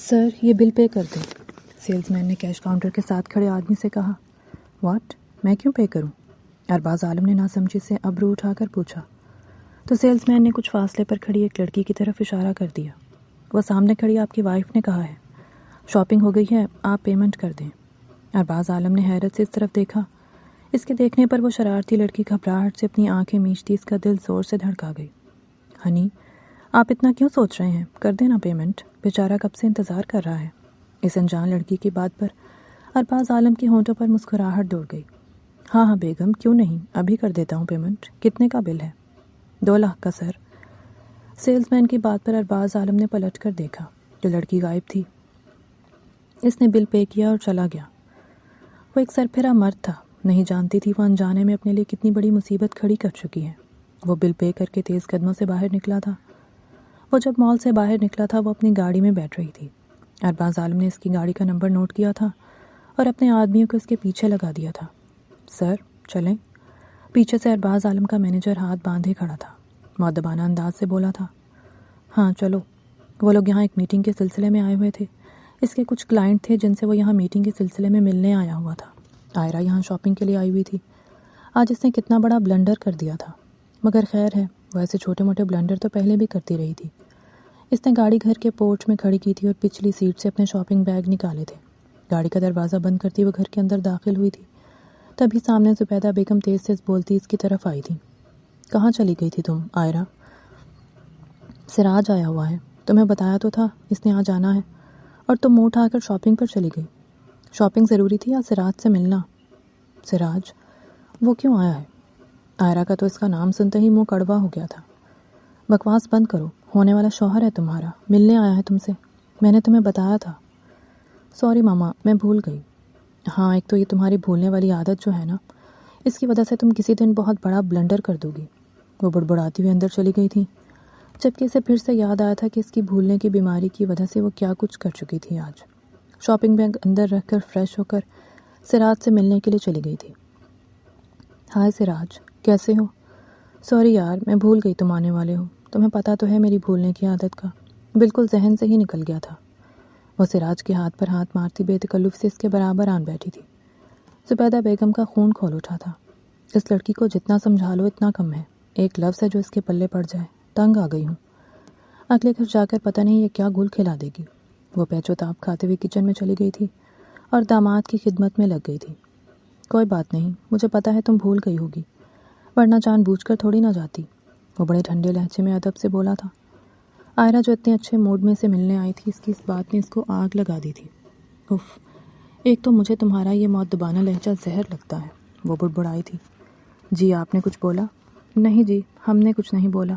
سر یہ بل پے کر دیں، سیلز مین نے کیش کاؤنٹر کے ساتھ کھڑے آدمی سے کہا۔ واٹ؟ میں کیوں پے کروں؟ ارباز عالم نے ناسمجھی سے ابرو اٹھا کر پوچھا تو سیلز مین نے کچھ فاصلے پر کھڑی ایک لڑکی کی طرف اشارہ کر دیا۔ وہ سامنے کھڑی آپ کی وائف نے کہا ہے، شاپنگ ہو گئی ہے، آپ پیمنٹ کر دیں۔ ارباز عالم نے حیرت سے اس طرف دیکھا۔ اس کے دیکھنے پر وہ شرارتی لڑکی گھبراہٹ سے اپنی آنکھیں میچتی اس کا دل زور سے دھڑکا گئی۔ ہنی، آپ اتنا کیوں سوچ رہے ہیں؟ کر دینا پیمنٹ، بیچارہ کب سے انتظار کر رہا ہے۔ اس انجان لڑکی کی بات پر ارباز عالم کی ہونٹوں پر مسکراہٹ دوڑ گئی۔ ہاں بیگم، کیوں نہیں، ابھی کر دیتا ہوں پیمنٹ۔ کتنے کا بل ہے؟ 2 لاکھ کا سر۔ سیلز مین کی بات پر ارباز عالم نے پلٹ کر دیکھا جو لڑکی غائب تھی۔ اس نے بل پے کیا اور چلا گیا۔ وہ ایک سرپھرا مرد تھا، نہیں جانتی تھی وہ انجانے میں اپنے لیے کتنی بڑی مصیبت کھڑی کر چکی ہے۔ وہ بل پے کر کے تیز قدموں سے باہر نکلا تھا۔ وہ جب مال سے باہر نکلا تھا وہ اپنی گاڑی میں بیٹھ رہی تھی۔ ارباز عالم نے اس کی گاڑی کا نمبر نوٹ کیا تھا اور اپنے آدمیوں کو اس کے پیچھے لگا دیا تھا۔ سر چلیں؟ پیچھے سے ارباز عالم کا مینیجر ہاتھ باندھے کھڑا تھا، مؤدبانہ انداز سے بولا تھا۔ ہاں چلو۔ وہ لوگ یہاں ایک میٹنگ کے سلسلے میں آئے ہوئے تھے۔ اس کے کچھ کلائنٹ تھے جن سے وہ یہاں میٹنگ کے سلسلے میں ملنے آیا ہوا تھا۔ آئرہ یہاں شاپنگ کے لیے آئی ہوئی تھی۔ آج اس نے کتنا بڑا بلنڈر کر دیا تھا، مگر خیر ہے، وہ ایسے چھوٹے موٹے بلنڈر تو پہلے بھی کرتی رہی تھی۔ اس نے گاڑی گھر کے پورچ میں کھڑی کی تھی اور پچھلی سیٹ سے اپنے شاپنگ بیگ نکالے تھے۔ گاڑی کا دروازہ بند کرتی وہ گھر کے اندر داخل ہوئی تھی، تبھی سامنے زبیدہ بیگم تیز تیز بولتی اس کی طرف آئی تھی۔ کہاں چلی گئی تھی تم آئرہ؟ سراج آیا ہوا ہے، تمہیں بتایا تو تھا اس نے آج آنا ہے، اور تم منہ اٹھا کر شاپنگ پر چلی گئی۔ شاپنگ ضروری تھی یا سراج سے ملنا؟ سراج؟ وہ کیوں آیا ہے؟ آئرہ کا تو اس کا نام سنتے ہی منہ کڑوا ہو گیا تھا۔ بکواس بند کرو، ہونے والا شوہر ہے تمہارا، ملنے آیا ہے تم سے، میں نے تمہیں بتایا تھا۔ سوری ماما، میں بھول گئی۔ ہاں، ایک تو یہ تمہاری بھولنے والی عادت جو ہے نا، اس کی وجہ سے تم کسی دن بہت بڑا بلنڈر کر دو گی۔ وہ بڑبڑاتی ہوئی اندر چلی گئی تھی، جبکہ اسے پھر سے یاد آیا تھا کہ اس کی بھولنے کی بیماری کی وجہ سے وہ کیا کچھ کر چکی تھی آج۔ شاپنگ بیگ اندر رکھ کر فریش ہو کر سراج سے ملنے کے لیے چلی گئی تھی۔ ہائے سراج، کیسے ہو؟ سوری یار، میں بھول گئی تم آنے والے ہو، تمہیں پتہ تو ہے میری بھولنے کی عادت کا، بالکل ذہن سے ہی نکل گیا تھا۔ وہ سراج کے ہاتھ پر ہاتھ مارتی بے تکلف سے اس کے برابر آن بیٹھی تھی۔ زبیدہ بیگم کا خون کھول اٹھا تھا۔ اس لڑکی کو جتنا سمجھا لو اتنا کم ہے، ایک لفظ ہے جو اس کے پلے پڑ جائے، تنگ آ گئی ہوں۔ اگلے گھر جا کر پتہ نہیں یہ کیا گل کھلا دے گی۔ وہ پیچ و تاب کھاتے ہوئے کچن میں چلی گئی تھی اور داماد کی خدمت میں لگ گئی تھی۔ کوئی بات نہیں، مجھے پتہ ہے تم بھول گئی ہوگی، ورنہ جان بوجھ کر تھوڑی نہ جاتی۔ وہ بڑے ٹھنڈے لہجے میں ادب سے بولا تھا۔ آئرہ جو اتنے اچھے موڈ میں سے ملنے آئی تھی، اس کی اس بات نے اس کو آگ لگا دی تھی۔ اف، ایک تو مجھے تمہارا یہ مؤدبانہ لہجہ زہر لگتا ہے، وہ بڑبڑائی تھی۔ جی آپ نے کچھ بولا؟ نہیں جی، ہم نے کچھ نہیں بولا،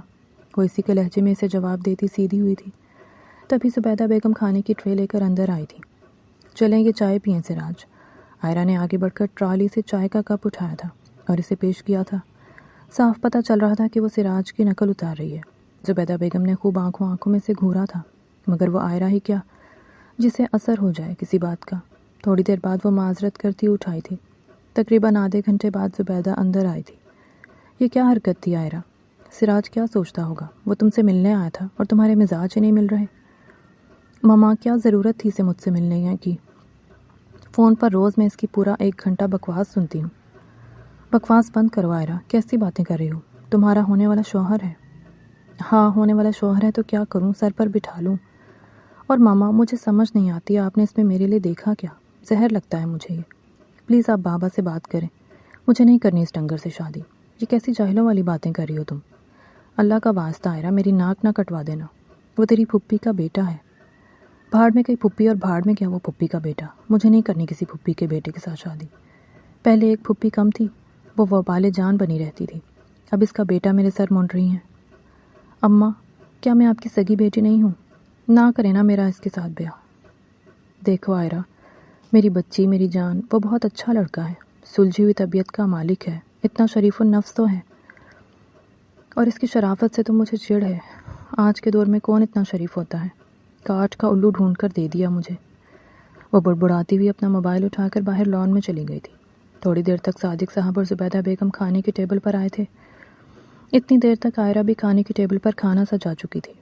وہ اسی کے لہجے میں اسے جواب دیتی سیدھی ہوئی تھی۔ تبھی زبیدہ بیگم کھانے کی ٹرے لے کر اندر آئی تھی۔ چلیں یہ چائے پئیں سراج۔ آئرہ نے آگے بڑھ کر ٹرالی سے چائے کا کپ اٹھایا تھا اور اسے پیش کیا تھا۔ صاف پتہ چل رہا تھا کہ وہ سراج کی نقل اتار رہی ہے۔ زبیدہ بیگم نے خوب آنکھوں میں سے گھورا تھا، مگر وہ آئرہ ہی کیا جسے اثر ہو جائے کسی بات کا۔ تھوڑی دیر بعد وہ معذرت کرتی اٹھائی تھی۔ تقریباً آدھے گھنٹے بعد زبیدہ اندر آئی تھی۔ یہ کیا حرکت تھی آئرہ؟ سراج کیا سوچتا ہوگا؟ وہ تم سے ملنے آیا تھا اور تمہارے مزاج ہی نہیں مل رہے۔ ماما، کیا ضرورت تھی اسے مجھ سے ملنے کی؟ فون پر روز میں اس کی پورا 1 گھنٹہ بکواس سنتی ہوں۔ بکواس بند کرو آئرہ، کیسی باتیں کر رہی ہو؟ تمہارا ہونے والا شوہر ہے۔ ہاں ہونے والا شوہر ہے تو کیا کروں، سر پر بٹھا لوں؟ اور ماما، مجھے سمجھ نہیں آتی آپ نے اس میں میرے لیے دیکھا کیا؟ زہر لگتا ہے مجھے یہ۔ پلیز آپ بابا سے بات کریں، مجھے نہیں کرنی اس ڈنگر سے شادی۔ یہ کیسی جاہلوں والی باتیں کر رہی ہو تم؟ اللہ کا واسطہ آئرہ، میری ناک نہ کٹوا دینا، وہ تیری پھپھی کا بیٹا ہے۔ بھاڑ میں کئی پھپھی اور بھاڑ میں کیا وہ پھپھی کا بیٹا، مجھے نہیں کرنی کسی پھپھی کے بیٹے کے ساتھ شادی۔ پہلے ایک پھپھی کم تھی، وہ وبال جان بنی رہتی تھی، اب اس کا بیٹا میرے سر مونڈ رہی ہیں۔ اماں، کیا میں آپ کی سگی بیٹی نہیں ہوں؟ نہ کرے نا میرا اس کے ساتھ بیاہ۔ دیکھو آئرہ، میری بچی، میری جان، وہ بہت اچھا لڑکا ہے، سلجھی ہوئی طبیعت کا مالک ہے، اتنا شریف النفس تو ہے، اور اس کی شرافت سے تو مجھے چڑ ہے۔ آج کے دور میں کون اتنا شریف ہوتا ہے؟ کاٹ کا الو ڈھونڈ کر دے دیا مجھے۔ وہ بڑبڑاتی ہوئی اپنا موبائل اٹھا کر باہر لان میں چلی گئی تھی۔ تھوڑی دیر تک صادق صاحب اور زبیدہ بیگم کھانے کی ٹیبل پر آئے تھے۔ اتنی دیر تک آئرہ بھی کھانے کی ٹیبل پر کھانا سجا چکی تھی۔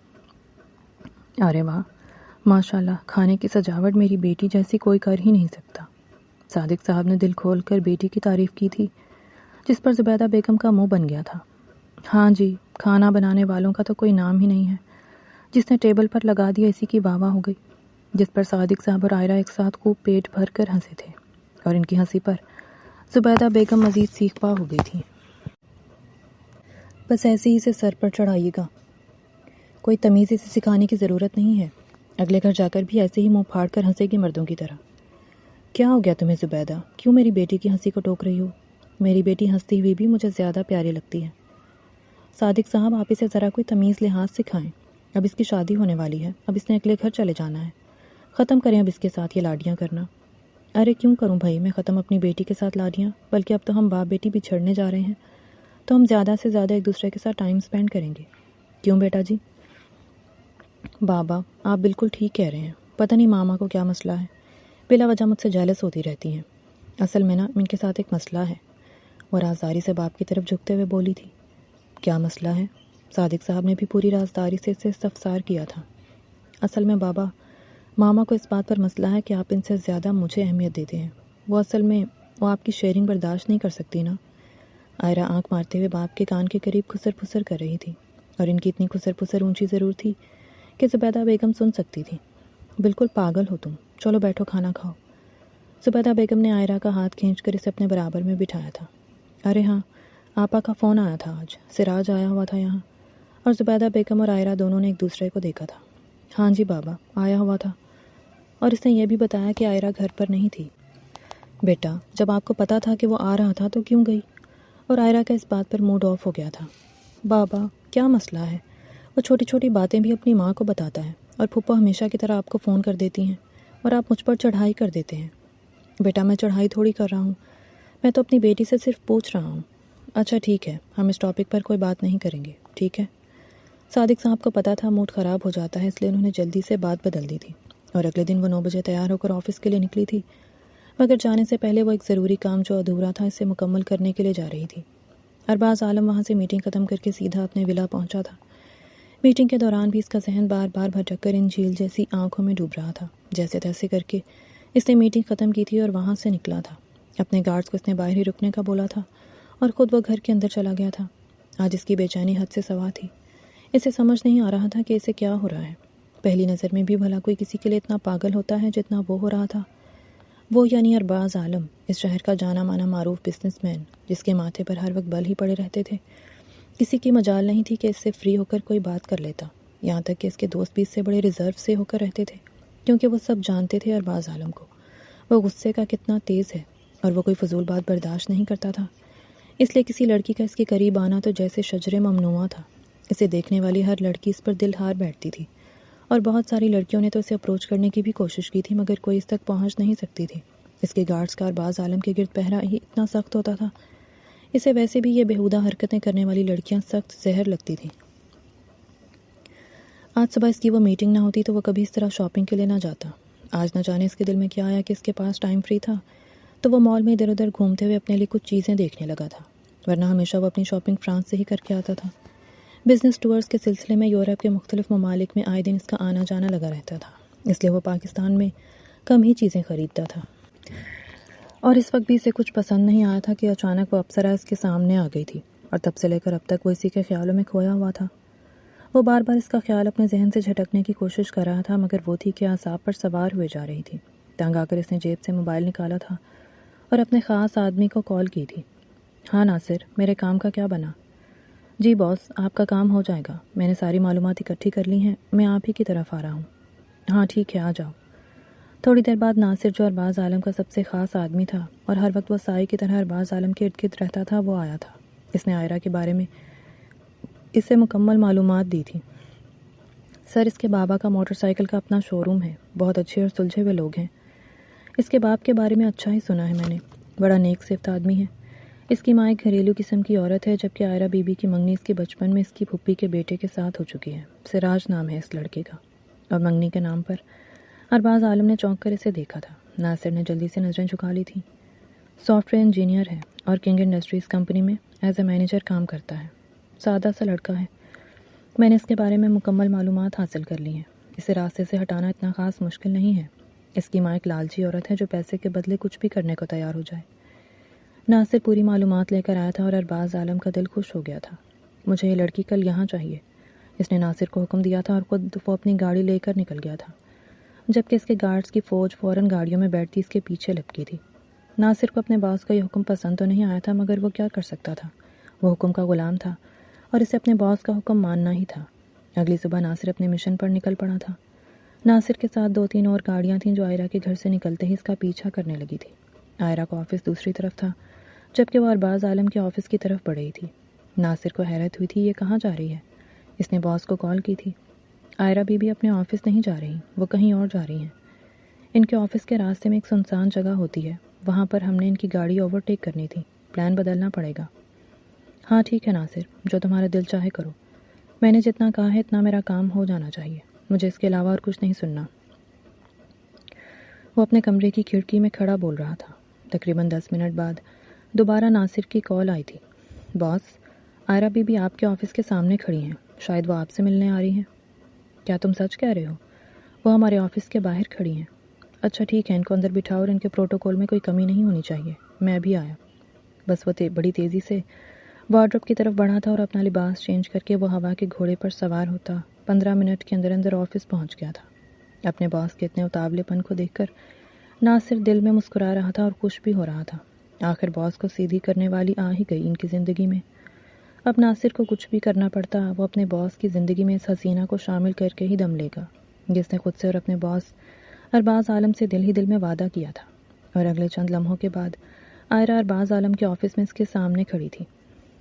ارے واہ، ماشاءاللہ کھانے کی سجاوٹ میری بیٹی جیسی کوئی کر ہی نہیں سکتا۔ صادق صاحب نے دل کھول کر بیٹی کی تعریف کی تھی، جس پر زبیدہ بیگم کا منہ بن گیا تھا۔ ہاں جی، کھانا بنانے والوں کا تو کوئی نام ہی نہیں ہے۔ جس نے ٹیبل پر لگا دیا اسی کی واہ واہ ہو گئی، جس پر صادق صاحب اور عائرہ ایک ساتھ خوب پیٹ بھر کر ہنسے تھے، اور ان کی ہنسی پر زبیدہ بیگم مزید سیخ پا ہو گئی تھی۔ بس ایسے ہی اسے سر پر چڑھائیے گا، کوئی تمیز اسے سکھانے کی ضرورت نہیں ہے۔ اگلے گھر جا کر بھی ایسے ہی منہ پھاڑ کر ہنسے گی مردوں کی طرح۔ کیا ہو گیا تمہیں زبیدہ؟ کیوں میری بیٹی کی ہنسی کو ٹوک رہی ہو؟ میری بیٹی ہنستی ہوئی بھی مجھے زیادہ پیاری لگتی ہے۔ صادق صاحب، آپ اسے ذرا کوئی تمیز لحاظ سکھائیں۔ اب اس کی شادی ہونے والی ہے، اب اس نے اگلے گھر چلے جانا ہے۔ ختم کریں اب اس کے ساتھ یہ لاڈیاں کرنا۔ ارے کیوں کروں بھائی میں ختم اپنی بیٹی کے ساتھ لاڈیاں؟ بلکہ اب تو ہم باپ بیٹی بچھڑنے جا رہے ہیں، تو ہم زیادہ سے زیادہ ایک دوسرے کے ساتھ ٹائم سپینڈ کریں گے۔ کیوں بیٹا جی؟ بابا آپ بالکل ٹھیک کہہ رہے ہیں، پتہ نہیں ماما کو کیا مسئلہ ہے، بلا وجہ مجھ سے جیلس ہوتی رہتی ہیں۔ اصل میں نا ان کے ساتھ ایک مسئلہ ہے۔ وہ رازداری سے باپ کی طرف جھکتے ہوئے بولی تھی۔ کیا مسئلہ ہے؟ صادق صاحب نے بھی پوری رازداری سے اسے استفسار کیا تھا۔ اصل میں بابا، ماما کو اس بات پر مسئلہ ہے کہ آپ ان سے زیادہ مجھے اہمیت دیتے ہیں۔ وہ اصل میں وہ آپ کی شیئرنگ برداشت نہیں کر سکتی نا۔ عائرہ آنکھ مارتے ہوئے باپ کے کان کے قریب خسر پھسر کر رہی تھی، اور ان کی اتنی خسر پھسر اونچی ضرور تھی کہ زبیدہ بیگم سن سکتی تھی۔ بالکل پاگل ہو تم، چلو بیٹھو کھانا کھاؤ۔ زبیدہ بیگم نے عائرہ کا ہاتھ کھینچ کر اسے اپنے برابر میں بٹھایا تھا۔ ارے ہاں، آپا کا فون آیا تھا آج، سراج آیا ہوا تھا یہاں، اور زبیدہ بیگم اور عائرہ دونوں نے ایک دوسرے کو دیکھا تھا۔ ہاں جی بابا، آیا ہوا تھا، اور اس نے یہ بھی بتایا کہ عائرہ گھر پر نہیں تھی۔ بیٹا جب آپ کو پتا تھا کہ وہ آ رہا تھا تو کیوں گئی؟ اور عائرہ کا اس بات پر موڈ آف ہو گیا تھا۔ بابا کیا مسئلہ ہے؟ وہ چھوٹی چھوٹی باتیں بھی اپنی ماں کو بتاتا ہے، اور پھپھو ہمیشہ کی طرح آپ کو فون کر دیتی ہیں، اور آپ مجھ پر چڑھائی کر دیتے ہیں۔ بیٹا میں چڑھائی تھوڑی کر رہا ہوں، میں تو اپنی بیٹی سے صرف پوچھ رہا ہوں۔ اچھا ٹھیک ہے، ہم اس ٹاپک پر کوئی بات نہیں کریں گے، ٹھیک ہے؟ صادق صاحب کو پتا تھا موڈ خراب ہو جاتا ہے، اس لیے انہوں نے جلدی سے بات بدل دی تھی، اور اگلے دن وہ 9 بجے تیار ہو کر آفس کے لیے نکلی تھی، مگر جانے سے پہلے وہ ایک ضروری کام جو ادھورا تھا اسے مکمل کرنے کے لیے جا رہی تھی۔ ارباز عالم وہاں سے میٹنگ ختم کر کے سیدھا اپنے ولا پہنچا تھا۔ میٹنگ کے دوران بھی اس کا ذہن بار بار بھٹک کر ان جھیل جیسی آنکھوں میں ڈوب رہا تھا۔ جیسے تیسے کر کے اس نے میٹنگ ختم کی تھی اور وہاں سے نکلا تھا۔ اپنے گارڈز کو اس نے باہر ہی رکنے کا بولا تھا، اور خود وہ گھر کے اندر چلا گیا تھا۔ آج اس کی بے چینی حد سے سوا تھی۔ اسے سمجھ نہیں آ رہا تھا کہ اسے کیا ہو رہا ہے۔ پہلی نظر میں بھی بھلا کوئی کسی کے لیے اتنا پاگل ہوتا ہے جتنا وہ ہو رہا تھا۔ وہ یعنی ارباز عالم، اس شہر کا جانا مانا معروف بزنس مین، جس کے ماتھے پر ہر وقت بل ہی پڑے رہتے تھے۔ کسی کی مجال نہیں تھی کہ اس سے فری ہو کر کوئی بات کر لیتا، یہاں تک کہ اس کے دوست بھی اس سے بڑے ریزرو سے ہو کر رہتے تھے، کیونکہ وہ سب جانتے تھے ارباز عالم کو، وہ غصے کا کتنا تیز ہے، اور وہ کوئی فضول بات برداشت نہیں کرتا تھا۔ اس لیے کسی لڑکی کا اس کے قریب آنا تو جیسے شجر ممنوعہ تھا۔ اسے دیکھنے والی ہر لڑکی اس پر دل ہار بیٹھتی تھی، اور بہت ساری لڑکیوں نے تو اسے اپروچ کرنے کی بھی کوشش کی تھی، مگر کوئی اس تک پہنچ نہیں سکتی تھی۔ اس کے گارڈز کا ارباز عالم کے گرد پہرا ہی اتنا سخت ہوتا تھا، اسے ویسے بھی یہ بےہودہ حرکتیں کرنے والی لڑکیاں سخت زہر لگتی تھیں۔ آج صبح اس کی وہ میٹنگ نہ ہوتی تو وہ کبھی اس طرح شاپنگ کے لیے نہ جاتا۔ آج نہ جانے اس کے دل میں کیا آیا کہ اس کے پاس ٹائم فری تھا، تو وہ مال میں ادھر ادھر گھومتے ہوئے اپنے لیے کچھ چیزیں دیکھنے لگا تھا، ورنہ ہمیشہ وہ اپنی شاپنگ فرانس سے ہی کر کے آتا تھا۔ بزنس ٹورز کے سلسلے میں یورپ کے مختلف ممالک میں آئے دن اس کا آنا جانا لگا رہتا تھا، اس لیے وہ پاکستان میں کم ہی چیزیں خریدتا تھا۔ اور اس وقت بھی اسے کچھ پسند نہیں آیا تھا کہ اچانک وہ اپسرا اس کے سامنے آ گئی تھی، اور تب سے لے کر اب تک وہ اسی کے خیالوں میں کھویا ہوا تھا۔ وہ بار بار اس کا خیال اپنے ذہن سے جھٹکنے کی کوشش کر رہا تھا، مگر وہ تھی کہ اعصاب پر سوار ہوئے جا رہی تھی۔ تنگ آ کر اس نے جیب سے موبائل نکالا تھا اور اپنے خاص آدمی کو کال کی تھی۔ ہاں ناصر، میرے کام کا کیا بنا؟ جی باس، آپ کا کام ہو جائے گا، میں نے ساری معلومات اکٹھی کر لی ہیں، میں آپ ہی کی طرف آ رہا ہوں۔ ہاں ٹھیک ہے، آ جاؤ۔ تھوڑی دیر بعد ناصر، جو ارباز عالم کا سب سے خاص آدمی تھا اور ہر وقت وہ سائے کی طرح ارباز عالم کے ارد گرد رہتا تھا، وہ آیا تھا۔ اس نے عائرہ کے بارے میں اسے مکمل معلومات دی تھی۔ سر، اس کے بابا کا موٹر سائیکل کا اپنا شو روم ہے، بہت اچھے اور سلجھے ہوئے لوگ ہیں۔ اس کے باپ کے بارے میں اچھا ہی سنا ہے میں نے، بڑا نیک صفت آدمی ہے۔ اس کی ماں ایک گھریلو قسم کی عورت ہے، جبکہ عائرہ بی بی کی منگنی اس کے بچپن میں اس کی پھپھی کے بیٹے کے ساتھ ہو چکی ہے۔ سراج نام ہے اس لڑکے کا، اور منگنی کے نام پر ارباز عالم نے چونک کر اسے دیکھا تھا۔ ناصر نے جلدی سے نظریں جھکا لی تھیں۔ سافٹ ویئر انجینئر ہے اور کنگ انڈسٹریز کمپنی میں ایز اے مینیجر کام کرتا ہے۔ سادہ سا لڑکا ہے، میں نے اس کے بارے میں مکمل معلومات حاصل کر لی ہیں۔ اسے راستے سے ہٹانا اتنا خاص مشکل نہیں ہے۔ اس کی ماں ایک لالچی عورت ہے جو پیسے کے بدلے کچھ بھی کرنے کو تیار ہو جائے۔ ناصر پوری معلومات لے کر آیا تھا اور ارباز عالم کا دل خوش ہو گیا تھا۔ مجھے یہ لڑکی کل یہاں چاہیے، اس نے ناصر کو حکم دیا تھا اور خود وہ اپنی گاڑی لے کر نکل گیا تھا، جبکہ اس کے گارڈز کی فوج فوراً گاڑیوں میں بیٹھتی اس کے پیچھے لپکی تھی۔ ناصر کو اپنے باس کا یہ حکم پسند تو نہیں آیا تھا، مگر وہ کیا کر سکتا تھا؟ وہ حکم کا غلام تھا اور اسے اپنے باس کا حکم ماننا ہی تھا۔ اگلی صبح ناصر اپنے مشن پر نکل پڑا تھا۔ ناصر کے ساتھ 2-3 اور گاڑیاں تھیں جو آئرہ کے گھر سے نکلتے ہی اس کا پیچھا کرنے لگی تھی۔ آئرہ کا آفس دوسری طرف تھا، جبکہ وہ ارباز عالم کے آفس کی طرف بڑھ رہی تھی۔ ناصر کو حیرت ہوئی تھی، یہ کہاں جا رہی ہے؟ اس نے باس کو کال کی تھی۔ آئرہ بی بی اپنے آفس نہیں جا رہی، وہ کہیں اور جا رہی ہیں۔ ان کے آفس کے راستے میں ایک سنسان جگہ ہوتی ہے، وہاں پر ہم نے ان کی گاڑی اوورٹیک کرنی تھی، پلان بدلنا پڑے گا۔ ہاں ٹھیک ہے ناصر، جو تمہارا دل چاہے کرو، میں نے جتنا کہا ہے اتنا میرا کام ہو جانا چاہیے، مجھے اس کے علاوہ اور کچھ نہیں سننا۔ وہ اپنے کمرے کی کھڑکی میں کھڑا بول رہا تھا۔ تقریباً 10 منٹ بعد دوبارہ ناصر کی کال آئی تھی۔ باس، آئرہ بی بی آپ کے آفس کے سامنے کھڑی ہیں، شاید وہ آپ سے ملنے آ رہی ہیں۔ کیا تم سچ کہہ رہے ہو؟ وہ ہمارے آفس کے باہر کھڑی ہیں۔ اچھا ٹھیک ہے، ان کو اندر بٹھاؤ اور ان کے پروٹوکول میں کوئی کمی نہیں ہونی چاہیے، میں ابھی آیا۔ بس وہ بڑی تیزی سے وارڈروب کی طرف بڑھا تھا اور اپنا لباس چینج کر کے وہ ہوا کے گھوڑے پر سوار ہوتا 15 منٹ کے اندر اندر آفس پہنچ گیا تھا۔ اپنے باس کے اتنے اتاولے پن کو دیکھ کر ناصر دل میں مسکرا رہا تھا اور خوش بھی ہو رہا تھا۔ آخر باس کو سیدھی کرنے والی آ ہی گئی ان کی زندگی میں۔ اب ناصر کو کچھ بھی کرنا پڑتا، وہ اپنے باس کی زندگی میں اس حسینہ کو شامل کر کے ہی دم لے گا جس نے خود سے اور اپنے باس ارباز عالم سے دل ہی دل میں وعدہ کیا تھا۔ اور اگلے چند لمحوں کے بعد آئرہ ارباز عالم کے آفس میں اس کے سامنے کھڑی تھی۔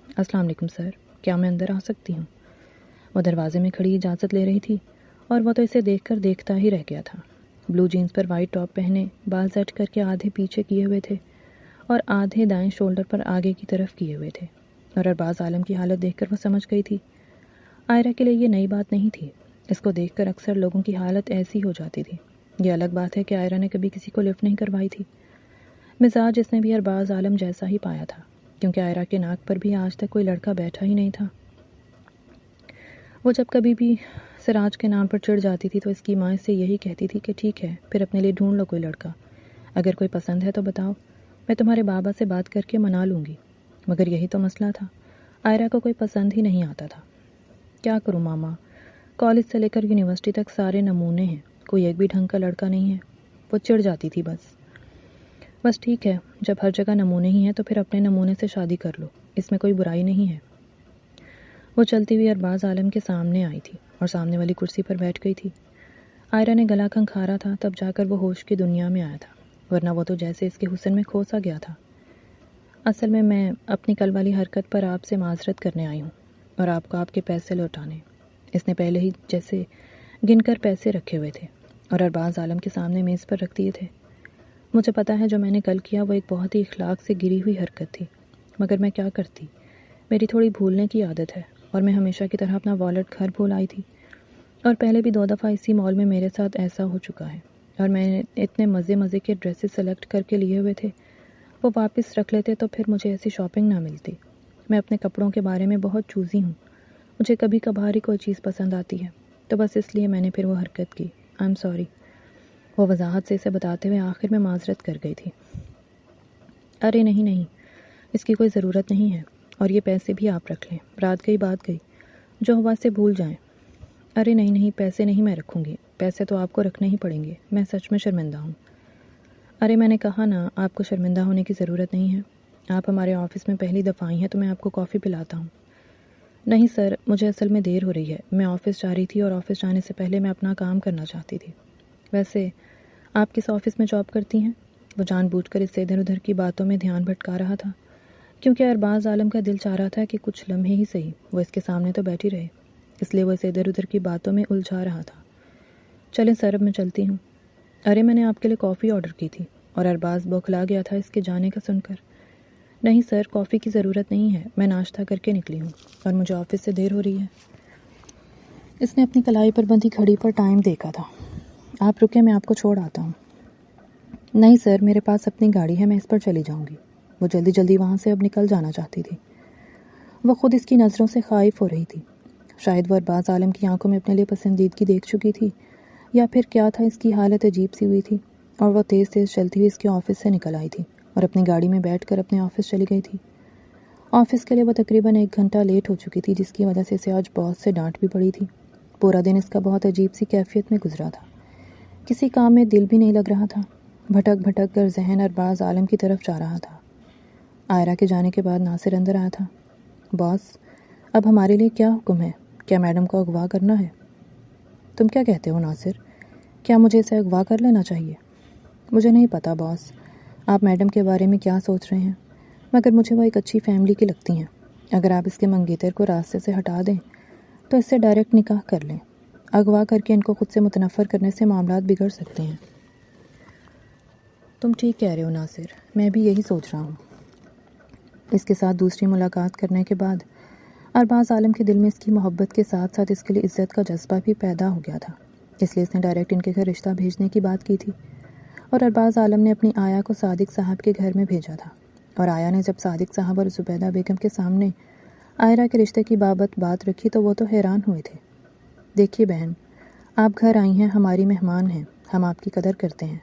السلام علیکم سر، کیا میں اندر آ سکتی ہوں؟ وہ دروازے میں کھڑی اجازت لے رہی تھی اور وہ تو اسے دیکھ کر دیکھتا ہی رہ گیا تھا۔ بلو جینز پر وائٹ ٹاپ پہنے، بال سیٹ کر کے آدھے پیچھے کیے ہوئے تھے اور آدھے دائیں شولڈر پر آگے کی طرف کیے ہوئے تھے، اور ارباز عالم کی حالت دیکھ کر وہ سمجھ گئی تھی آئرہ کے لیے یہ نئی بات نہیں تھی۔ اس کو دیکھ کر اکثر لوگوں کی حالت ایسی ہو جاتی تھی۔ یہ الگ بات ہے کہ آئرہ نے کبھی کسی کو لفٹ نہیں کروائی تھی۔ مزاج اس نے بھی ارباز عالم جیسا ہی پایا تھا، کیونکہ آئرہ کے ناک پر بھی آج تک کوئی لڑکا بیٹھا ہی نہیں تھا۔ وہ جب کبھی بھی سراج کے نام پر چڑھ جاتی تھی تو اس کی ماں اس سے یہی کہتی تھی کہ ٹھیک ہے، پھر اپنے لیے ڈھونڈ لو کوئی لڑکا، اگر کوئی پسند ہے تو بتاؤ، میں تمہارے بابا سے بات کر کے منا لوں گی۔ مگر یہی تو مسئلہ تھا، آئرہ کو کوئی پسند ہی نہیں آتا تھا۔ کیا کروں ماما، کالج سے لے کر یونیورسٹی تک سارے نمونے ہیں، کوئی ایک بھی ڈھنگ کا لڑکا نہیں ہے۔ وہ چڑھ جاتی تھی بس ٹھیک ہے، جب ہر جگہ نمونے ہی ہیں تو پھر اپنے نمونے سے شادی کر لو، اس میں کوئی برائی نہیں ہے۔ وہ چلتی ہوئی ارباز عالم کے سامنے آئی تھی اور سامنے والی کرسی پر بیٹھ گئی تھی۔ آئرہ نے گلا کھنکھارا تھا، تب جا کر وہ ہوش کی دنیا میں آیا تھا، ورنہ وہ تو جیسے اس کے حسن میں کھو سا گیا تھا۔ اصل میں اپنی کل والی حرکت پر آپ سے معذرت کرنے آئی ہوں اور آپ کو آپ کے پیسے لوٹانے۔ اس نے پہلے ہی جیسے گن کر پیسے رکھے ہوئے تھے اور ارباز عالم کے سامنے میز پر رکھ دیے تھے۔ مجھے پتا ہے جو میں نے کل کیا وہ ایک بہت ہی اخلاق سے گری ہوئی حرکت تھی، مگر میں کیا کرتی، میری تھوڑی بھولنے کی عادت ہے اور میں ہمیشہ کی طرح اپنا والیٹ گھر بھول آئی تھی، اور پہلے بھی 2 دفعہ اسی مال میں میرے ساتھ ایسا ہو چکا ہے، اور میں نے اتنے مزے کے ڈریسز سلیکٹ کر کے لیے ہوئے تھے، وہ واپس رکھ لیتے تو پھر مجھے ایسی شاپنگ نہ ملتی۔ میں اپنے کپڑوں کے بارے میں بہت چوزی ہوں، مجھے کبھی کبھار ہی کوئی چیز پسند آتی ہے، تو بس اس لیے میں نے پھر وہ حرکت کی۔ I am sorry. وہ وضاحت سے اسے بتاتے ہوئے آخر میں معذرت کر گئی تھی۔ ارے نہیں، اس کی کوئی ضرورت نہیں ہے، اور یہ پیسے بھی آپ رکھ لیں، رات گئی بات گئی، جو ہوا سے بھول جائیں۔ ارے نہیں، پیسے نہیں میں رکھوں گی، پیسے تو آپ کو رکھنے ہی پڑیں گے، میں سچ میں شرمندہ ہوں۔ ارے میں نے کہا نا، آپ کو شرمندہ ہونے کی ضرورت نہیں ہے، آپ ہمارے آفس میں پہلی دفعہ آئی ہیں تو میں آپ کو کافی پلاتا ہوں۔ نہیں سر، مجھے اصل میں دیر ہو رہی ہے، میں آفس جا رہی تھی اور آفس جانے سے پہلے میں اپنا کام کرنا چاہتی تھی۔ ویسے آپ کس آفس میں جاب کرتی ہیں؟ وہ جان بوجھ کر اس سے ادھر ادھر کی باتوں میں دھیان بھٹکا رہا تھا، کیونکہ ارباز عالم کا دل چاہ رہا تھا کہ کچھ لمحے ہی صحیح وہ اس کے سامنے تو بیٹھی رہے، اس لیے وہ اسے ادھر ادھر کی باتوں میں الجھا رہا تھا۔ چلیں سر، اب میں چلتی ہوں۔ ارے میں نے آپ کے لیے کافی آرڈر کی تھی، اور ارباز بوکھلا گیا تھا اس کے جانے کا سن کر۔ نہیں سر، کافی کی ضرورت نہیں ہے، میں ناشتہ کر کے نکلی ہوں اور مجھے آفس سے دیر ہو رہی ہے۔ اس نے اپنی کلائی پر بندھی گھڑی پر ٹائم دیکھا تھا۔ آپ رکیں، میں آپ کو چھوڑ آتا ہوں۔ نہیں سر، میرے پاس اپنی گاڑی ہے، میں اس پر چلی جاؤں گی۔ وہ جلدی وہاں سے اب نکل جانا چاہتی تھی۔ وہ خود اس کی نظروں سے خائف ہو رہی تھی۔ شاید وہ ارباز عالم کی آنکھوں میں اپنے لیے پسندیدگی دیکھ چکی تھی، یا پھر کیا تھا، اس کی حالت عجیب سی ہوئی تھی اور وہ تیز تیز چلتی ہوئی اس کے آفس سے نکل آئی تھی اور اپنی گاڑی میں بیٹھ کر اپنے آفس چلی گئی تھی۔ آفس کے لیے وہ تقریباً 1 گھنٹہ لیٹ ہو چکی تھی، جس کی وجہ سے اسے آج باس سے ڈانٹ بھی پڑی تھی۔ پورا دن اس کا بہت عجیب سی کیفیت میں گزرا تھا، کسی کام میں دل بھی نہیں لگ رہا تھا، بھٹک بھٹک کر ذہن ارباز عالم کی طرف جا رہا تھا۔ عائرہ کے جانے کے بعد ناصر اندر آیا تھا۔ باس، اب ہمارے لیے کیا حکم ہے؟ کیا میڈم کو اغوا کرنا ہے؟ تم کیا کہتے ہو ناصر؟ کیا مجھے اسے اغوا کر لینا چاہیے؟ مجھے نہیں پتا باس، آپ میڈم کے بارے میں کیا سوچ رہے ہیں، مگر مجھے وہ ایک اچھی فیملی کی لگتی ہیں۔ اگر آپ اس کے منگیتر کو راستے سے ہٹا دیں تو اس سے ڈائریکٹ نکاح کر لیں۔ اغوا کر کے ان کو خود سے متنفر کرنے سے معاملات بگڑ سکتے ہیں۔ تم ٹھیک کہہ رہے ہو ناصر، میں بھی یہی سوچ رہا ہوں۔ اس کے ساتھ دوسری ملاقات کرنے کے بعد ارباز عالم کے دل میں اس کی محبت کے ساتھ ساتھ اس کے لیے عزت کا جذبہ بھی پیدا ہو گیا تھا، اس لیے اس نے ڈائریکٹ ان کے گھر رشتہ بھیجنے کی بات کی تھی، اور ارباز عالم نے اپنی آیا کو صادق صاحب کے گھر میں بھیجا تھا۔ اور آیا نے جب صادق صاحب اور زبیدہ بیگم کے سامنے عائرہ کے رشتے کی بابت بات رکھی تو وہ تو حیران ہوئے تھے۔ دیکھیے بہن، آپ گھر آئی ہیں، ہماری مہمان ہیں، ہم آپ کی قدر کرتے ہیں،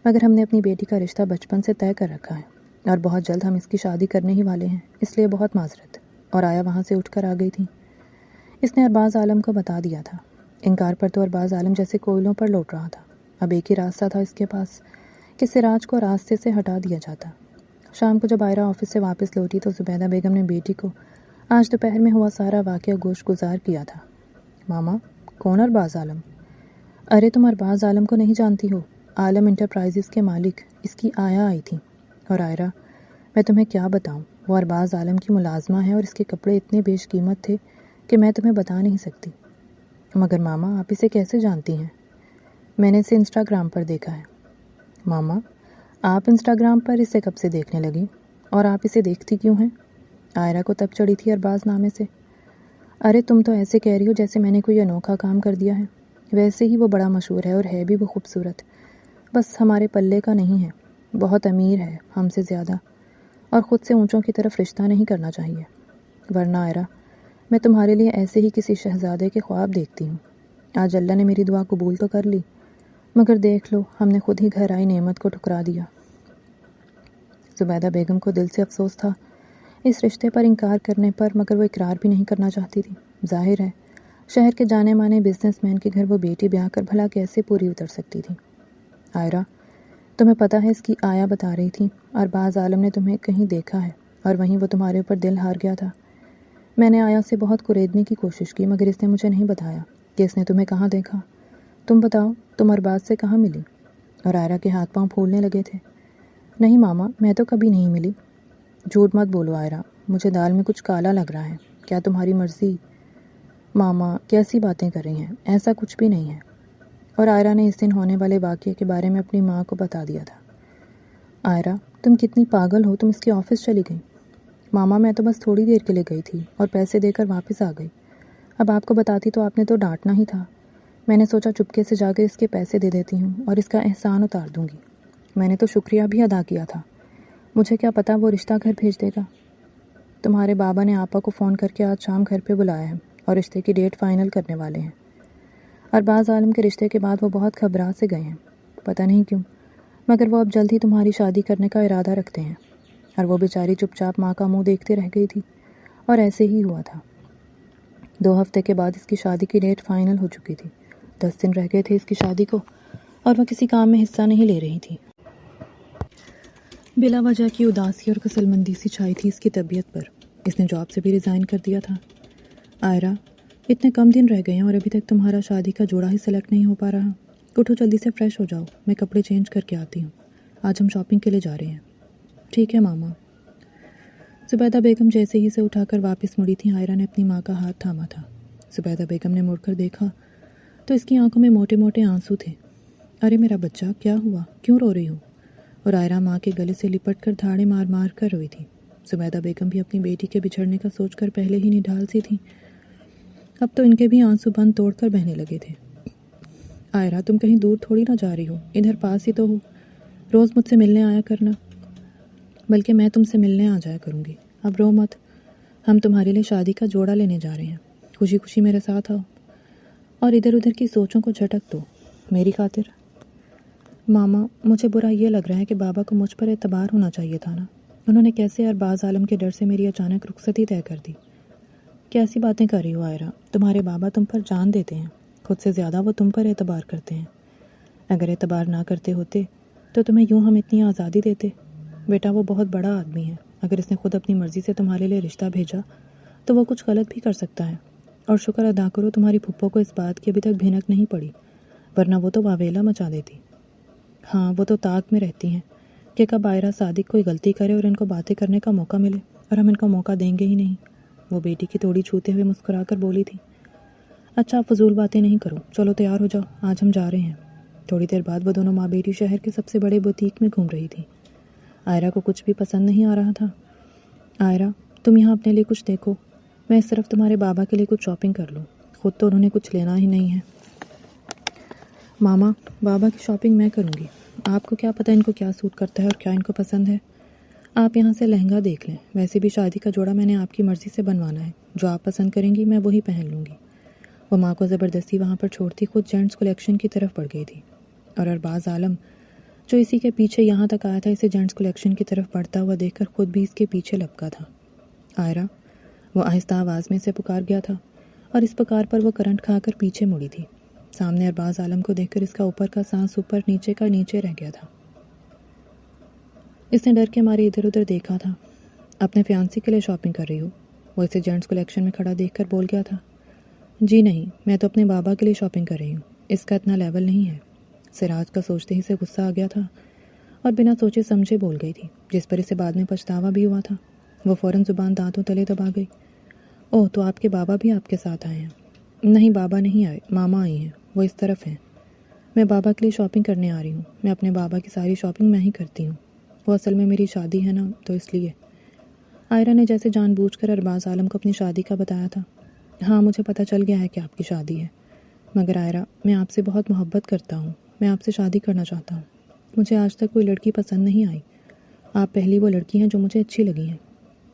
مگر ہم نے اپنی بیٹی کا رشتہ بچپن سے طے کر رکھا ہے اور بہت جلد ہم اس کی شادی کرنے ہی والے ہیں، اس لیے بہت معذرت۔ اور آیا وہاں سے اٹھ کر آ گئی تھی۔ اس نے ارباز عالم کو بتا دیا تھا۔ انکار پر تو ارباز عالم جیسے کوئلوں پر لوٹ رہا تھا۔ اب ایک ہی راستہ تھا اس کے پاس کہ سراج کو راستے سے ہٹا دیا جاتا۔ شام کو جب عائرہ آفس سے واپس لوٹی تو زبیدہ بیگم نے بیٹی کو آج دوپہر میں ہوا سارا واقعہ گوش گزار کیا تھا۔ ماما، کون ارباز عالم؟ ارے تم ارباز عالم کو نہیں جانتی ہو؟ عالم انٹرپرائزز کے مالک، اس کی آیا آئی تھی۔ اور عائرہ، میں تمہیں کیا بتاؤں، وہ ارباز عالم کی ملازمہ ہے اور اس کے کپڑے اتنے بیش قیمت تھے کہ میں تمہیں بتا نہیں سکتی۔ مگر ماما، آپ اسے کیسے جانتی ہیں؟ میں نے اسے انسٹاگرام پر دیکھا ہے۔ ماما، آپ انسٹاگرام پر اسے کب سے دیکھنے لگی؟ اور آپ اسے دیکھتی کیوں ہیں؟ عائرہ کو تب چڑھی تھی ارباز نامے سے۔ ارے تم تو ایسے کہہ رہی ہو جیسے میں نے کوئی انوکھا کام کر دیا ہے۔ ویسے ہی وہ بڑا مشہور ہے اور ہے بھی وہ خوبصورت، بس ہمارے پلے کا نہیں ہے، بہت امیر ہے ہم سے زیادہ، اور خود سے اونچوں کی طرف رشتہ نہیں کرنا چاہیے۔ ورنہ عائرہ، میں تمہارے لیے ایسے ہی کسی شہزادے کے خواب دیکھتی ہوں۔ آج اللہ نے میری دعا قبول تو کر لی، مگر دیکھ لو ہم نے خود ہی گھر آئی نعمت کو ٹھکرا دیا۔ زبیدہ بیگم کو دل سے افسوس تھا اس رشتے پر انکار کرنے پر، مگر وہ اقرار بھی نہیں کرنا چاہتی تھی۔ ظاہر ہے شہر کے جانے مانے بزنس مین کے گھر وہ بیٹی بیاہ کر بھلا کیسے پوری اتر سکتی تھی۔ عائرہ، تمہیں پتہ ہے اس کی آیا بتا رہی تھی ارباز عالم نے تمہیں کہیں دیکھا ہے اور وہیں وہ تمہارے اوپر دل ہار گیا تھا۔ میں نے آیا سے بہت کریدنے کی کوشش کی، مگر اس نے مجھے نہیں بتایا کہ اس نے تمہیں کہاں دیکھا۔ تم بتاؤ، تم ارباز سے کہاں ملی؟ اور عائرہ کے ہاتھ پاؤں پھولنے لگے تھے۔ نہیں ماما، میں تو کبھی نہیں ملی۔ جھوٹ مت بولو عائرہ، مجھے دال میں کچھ کالا لگ رہا ہے، کیا تمہاری مرضی؟ ماما کیسی باتیں کر رہی ہیں، ایسا کچھ بھی نہیں ہے۔ اور عائرہ نے اس دن ہونے والے واقعے کے بارے میں اپنی ماں کو بتا دیا تھا۔ عائرہ، تم کتنی پاگل ہو، تم اس کے آفس چلی گئی؟ ماما میں تو بس تھوڑی دیر کے لیے گئی تھی اور پیسے دے کر واپس آ گئی۔ اب آپ کو بتاتی تو آپ نے تو ڈانٹنا ہی تھا۔ میں نے سوچا چپکے سے جا کے اس کے پیسے دے دیتی ہوں اور اس کا احسان اتار دوں گی۔ میں نے تو شکریہ بھی ادا کیا تھا، مجھے کیا پتا وہ رشتہ گھر بھیج دے گا۔ تمہارے بابا نے آپا کو فون کر کے آج شام گھر پہ بلایا ہے اور رشتے کی ڈیٹ فائنل کرنے والے ہیں۔ ارباز عالم کے رشتے کے بعد وہ بہت گھبرا سے گئے ہیں، پتہ نہیں کیوں، مگر وہ اب جلد ہی تمہاری شادی کرنے کا ارادہ رکھتے ہیں۔ اور وہ بیچاری چپ چاپ ماں کا منہ دیکھتے رہ گئی تھی، اور ایسے ہی ہوا تھا۔ 2 ہفتے کے بعد اس کی شادی کی ڈیٹ فائنل ہو چکی تھی۔ 10 دن رہ گئے تھے اس کی شادی کو، اور وہ کسی کام میں حصہ نہیں لے رہی تھی۔ بلا وجہ کی اداسی اور کسل مندی سی چھائی تھی اس کی طبیعت پر۔ اس نے جاب سے بھی ریزائن کر دیا تھا۔ عائرہ، اتنے کم دن رہ گئے ہیں اور ابھی تک تمہارا شادی کا جوڑا ہی سلیکٹ نہیں ہو پا رہا۔ اٹھو جلدی سے فریش ہو جاؤ، میں کپڑے چینج کر کے آتی ہوں، آج ہم شاپنگ کے لیے جا رہے ہیں۔ ٹھیک ہے ماما۔ زبیدہ بیگم جیسے ہی سے اٹھا کر واپس مڑی تھی، عائرہ نے اپنی ماں کا ہاتھ تھاما تھا۔ زبیدہ بیگم نے مڑ کر دیکھا تو اس کی آنکھوں میں موٹے موٹے آنسو تھے۔ ارے میرا بچہ، کیا ہوا، کیوں رو رہی ہو؟ اور عائرہ ماں کے گلے سے لپٹ کر دھاڑے مار مار کر روئی تھی۔ زبیدہ بیگم بھی اپنی بیٹی کے بچھڑنے کا سوچ کر پہلے ہی نڈھال سی تھیں، اب تو ان کے بھی آنسو بند توڑ کر بہنے لگے تھے۔ عائرہ، تم کہیں دور تھوڑی نہ جا رہی ہو، ادھر پاس ہی تو ہو، روز مجھ سے ملنے آیا کرنا۔ بلکہ میں تم سے ملنے آ جایا کروں گی، اب رو مت، ہم تمہارے لیے شادی کا جوڑا لینے جا رہے ہیں، خوشی خوشی میرے ساتھ آؤ اور ادھر ادھر کی سوچوں کو جھٹک دو۔ میری خاطر؟ ماما مجھے برا یہ لگ رہا ہے کہ بابا کو مجھ پر اعتبار ہونا چاہیے تھا نا. انہوں نے کیسے ارباز عالم کے ڈر سے میری اچانک رخصتی طے کر دی. کیسی باتیں کر رہی ہو عائرہ؟ تمہارے بابا تم پر جان دیتے ہیں، خود سے زیادہ وہ تم پر اعتبار کرتے ہیں. اگر اعتبار نہ کرتے ہوتے تو تمہیں یوں ہم اتنی آزادی دیتے؟ بیٹا وہ بہت بڑا آدمی ہے، اگر اس نے خود اپنی مرضی سے تمہارے لیے رشتہ بھیجا تو وہ کچھ غلط بھی کر سکتا ہے. اور شکر ادا کرو تمہاری پھپھو کو اس بات کی ابھی تک بھنک نہیں پڑی، ورنہ وہ تو واویلا مچا دیتی. ہاں وہ تو طاق میں رہتی ہیں کہ کب عائرہ صادق کوئی غلطی کرے اور ان کو باتیں کرنے کا موقع ملے، اور ہم ان کو موقع دیں گے ہی نہیں. وہ بیٹی کی توڑی چھوتے ہوئے مسکرا کر بولی تھی. اچھا فضول باتیں نہیں کرو، چلو تیار ہو جاؤ، آج ہم جا رہے ہیں. تھوڑی دیر بعد وہ دونوں ماں بیٹی شہر کے سب سے بڑے بوتیک میں گھوم رہی تھی. عائرہ کو کچھ بھی پسند نہیں آ رہا تھا. عائرہ تم یہاں اپنے لیے کچھ دیکھو، میں اس طرف تمہارے بابا کے لیے کچھ شاپنگ کر لوں. خود تو انہوں نے کچھ لینا ہی نہیں ہے. ماما بابا کی شاپنگ میں کروں گی، آپ کو کیا پتہ ان کو کیا سوٹ کرتا ہے اور کیا ان کو پسند ہے. آپ یہاں سے لہنگا دیکھ لیں، ویسے بھی شادی کا جوڑا میں نے آپ کی مرضی سے بنوانا ہے، جو آپ پسند کریں گی میں وہی پہن لوں گی. وہ ماں کو زبردستی وہاں پر چھوڑتی خود جینٹس کلیکشن کی طرف بڑھ گئی تھی، اور ارباز عالم جو اسی کے پیچھے یہاں تک آیا تھا اسے جینٹس کلیکشن کی طرف بڑھتا ہوا دیکھ کر خود بھی اس کے پیچھے لپکا تھا. عائرہ وہ آہستہ آواز میں سے پکار گیا تھا، اور اس پکار پر وہ کرنٹ کھا کر پیچھے مڑی تھی. سامنے ارباز عالم کو دیکھ کر اس کا اوپر کا سانس اوپر نیچے کا نیچے رہ گیا تھا. اس نے ڈر کے مارے ادھر ادھر دیکھا تھا. اپنے فیانسی کے لیے شاپنگ کر رہی ہو؟ وہ اسے جینٹس کلیکشن میں کھڑا دیکھ کر بول گیا تھا. جی نہیں، میں تو اپنے بابا کے لیے شاپنگ کر رہی ہوں، اس کا اتنا لیول نہیں ہے. سراج کا سوچتے ہی سے غصہ آ گیا تھا اور بنا سوچے سمجھے بول گئی تھی، جس پر اسے بعد میں پچھتاوا بھی ہوا تھا. وہ فوراً زبان دانتوں تلے دبا گئی. اوہ تو آپ کے بابا بھی آپ کے ساتھ آئے ہیں؟ نہیں بابا نہیں آئے، ماما آئی ہیں، وہ اس طرف ہیں. میں بابا کے لیے شاپنگ کرنے آ رہی ہوں. میں اپنے بابا کی ساری شاپنگ میں ہی کرتی ہوں، وہ اصل میں میری شادی ہے نا تو اس لیے. عائرہ نے جیسے جان بوجھ کر ارباز عالم کو اپنی شادی کا بتایا تھا. ہاں مجھے پتہ چل گیا ہے کہ آپ کی شادی ہے، مگر عائرہ میں آپ سے بہت محبت کرتا ہوں، میں آپ سے شادی کرنا چاہتا ہوں. مجھے آج تک کوئی لڑکی پسند نہیں آئی، آپ پہلی وہ لڑکی ہیں جو مجھے اچھی لگی ہیں.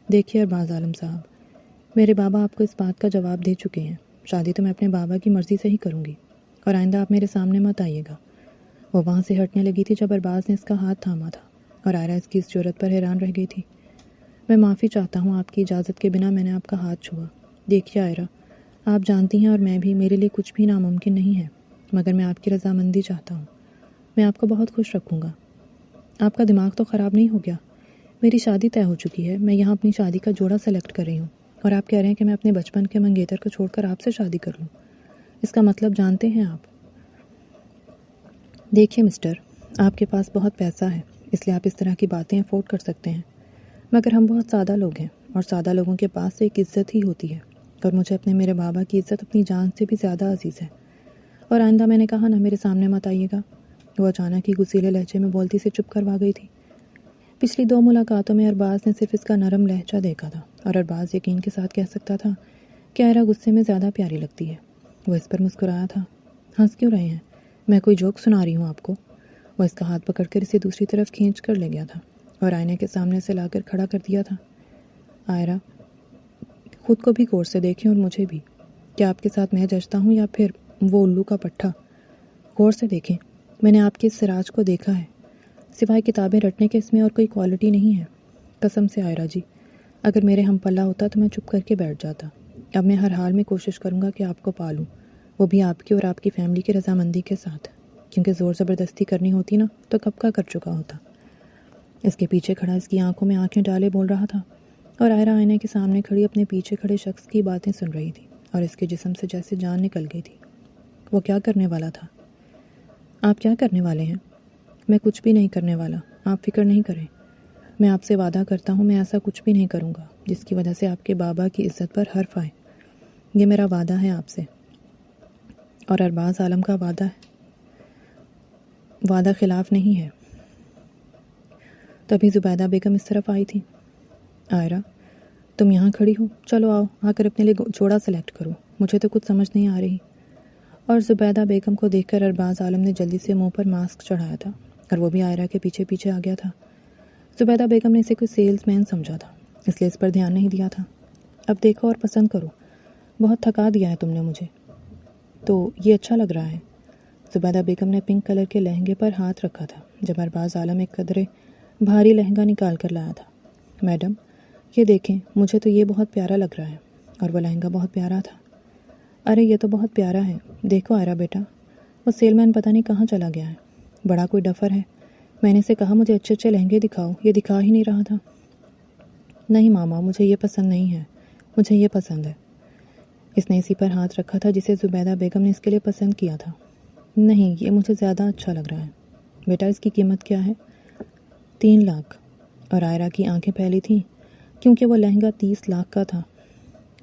دیکھیے ارباز عالم صاحب، میرے بابا آپ کو اس بات کا جواب دے چکے ہیں، شادی تو میں اپنے بابا کی مرضی سے ہی کروں گی، اور آئندہ آپ میرے سامنے مت آئیے گا. وہ وہاں سے ہٹنے لگی تھی جب ارباز نے اس کا ہاتھ تھاما تھا، اور عائرہ اس کی اس جرأت پر حیران رہ گئی تھی. میں معافی چاہتا ہوں، آپ کی اجازت کے بنا میں نے آپ کا ہاتھ چھوا. دیکھیے عائرہ، آپ جانتی ہیں اور میں بھی، میرے لیے کچھ بھی ناممکن نہیں ہے، مگر میں آپ کی رضامندی چاہتا ہوں. میں آپ کو بہت خوش رکھوں گا. آپ کا دماغ تو خراب نہیں ہو گیا؟ میری شادی طے ہو چکی ہے، میں یہاں اپنی شادی کا جوڑا سلیکٹ کر رہی ہوں، اور آپ کہہ رہے ہیں کہ میں اپنے بچپن کے منگیتر کو چھوڑ کر آپ سے شادی کر لوں. اس کا مطلب جانتے ہیں آپ؟ دیکھیے مسٹر، آپ کے پاس بہت پیسہ ہے، اس لیے آپ اس طرح کی باتیں افورڈ کر سکتے ہیں، مگر ہم بہت سادہ لوگ ہیں، اور سادہ لوگوں کے پاس ایک عزت ہی ہوتی ہے، اور مجھے اپنے میرے بابا کی عزت اپنی جان سے بھی زیادہ عزیز ہے. اور آئندہ میں نے کہا نا میرے سامنے مت آئیے گا. وہ اچانک ہی غصیلے لہجے میں بولتی سے چپ کروا گئی تھی. پچھلی 2 ملاقاتوں میں ارباز نے صرف اس کا نرم لہجہ دیکھا تھا، اور ارباز یقین کے ساتھ کہہ سکتا تھا کہ عائرہ غصے میں زیادہ پیاری لگتی ہے. وہ اس پر مسکرایا تھا. ہنس کیوں رہے ہیں؟ میں کوئی جوک سنا رہی ہوں آپ کو؟ وہ اس کا ہاتھ پکڑ کر اسے دوسری طرف کھینچ کر لے گیا تھا اور آئینے کے سامنے سے لا کر کھڑا کر دیا تھا. عائرہ خود کو بھی غور سے دیکھیں اور مجھے بھی. کیا آپ کے ساتھ میں جچتا ہوں یا پھر وہ الو کا پٹھا؟ غور سے دیکھیں، میں نے آپ کے اس سراج کو دیکھا ہے، سوائے کتابیں رٹنے کے اس میں اور کوئی کوالٹی نہیں ہے. قسم سے عائرہ جی، اگر میرے ہم پلہ ہوتا تو میں چپ کر کے بیٹھ جاتا. اب میں ہر حال میں کوشش کروں گا کہ آپ کو پالوں، وہ بھی آپ کی اور آپ کی فیملی کی رضامندی کے ساتھ، کیونکہ زور زبردستی کرنی ہوتی نا تو کب کا کر چکا ہوتا. اس کے پیچھے کھڑا اس کی آنکھوں میں آنکھیں ڈالے بول رہا تھا، اور عائرہ آئینے کے سامنے کھڑی اپنے پیچھے کھڑے شخص کی باتیں سن رہی تھی، اور اس کے جسم سے جیسے جان نکل گئی تھی. وہ کیا کرنے والا تھا؟ آپ کیا کرنے والے ہیں؟ میں کچھ بھی نہیں کرنے والا، آپ فکر نہیں کریں. میں آپ سے وعدہ کرتا ہوں میں ایسا کچھ بھی نہیں کروں گا جس کی وجہ سے آپ کے بابا کی عزت پر حرف آئے. یہ میرا وعدہ ہے آپ سے. اور ارباز عالم کا وعدہ خلاف نہیں ہے. تبھی زبیدہ بیگم اس طرف آئی تھی. عائرہ تم یہاں کھڑی ہو، چلو آؤ آ کر اپنے لیے جوڑا سلیکٹ کرو، مجھے تو کچھ سمجھ نہیں آ رہی. اور زبیدہ بیگم کو دیکھ کر ارباز عالم نے جلدی سے منہ پر ماسک چڑھایا تھا، اور وہ بھی عائرہ کے پیچھے پیچھے آ گیا تھا. زبیدہ بیگم نے اسے کوئی سیلز مین سمجھا تھا، اس لیے اس پر دھیان نہیں دیا تھا. اب دیکھو اور پسند کرو، بہت تھکا دیا ہے تم نے مجھے. تو یہ اچھا لگ رہا ہے؟ زبیدہ بیگم نے پنک کلر کے لہنگے پر ہاتھ رکھا تھا جب ارباز عالم ایک قدرے بھاری لہنگا نکال کر لایا تھا۔ میڈم یہ دیکھیں، مجھے تو یہ بہت پیارا لگ رہا ہے، اور وہ لہنگا بہت پیارا تھا۔ ارے یہ تو بہت پیارا ہے، دیکھو آئرہ بیٹا، وہ سیل مین پتہ نہیں کہاں چلا گیا ہے، بڑا کوئی ڈفر ہے۔ میں نے اسے کہا مجھے اچھے اچھے لہنگے دکھاؤ، یہ دکھا ہی نہیں رہا تھا۔ نہیں ماما، مجھے یہ پسند نہیں ہے، مجھے یہ پسند ہے۔ اس نے اسی پر ہاتھ رکھا تھا جسے زبیدہ بیگم نے اس کے لیے پسند کیا تھا۔ نہیں، یہ مجھے زیادہ اچھا لگ رہا ہے۔ بیٹا اس کی قیمت کیا ہے؟ 3 لاکھ۔ اور آئرہ کی آنکھیں پھیلی تھیں کیونکہ وہ لہنگا 30 لاکھ کا تھا۔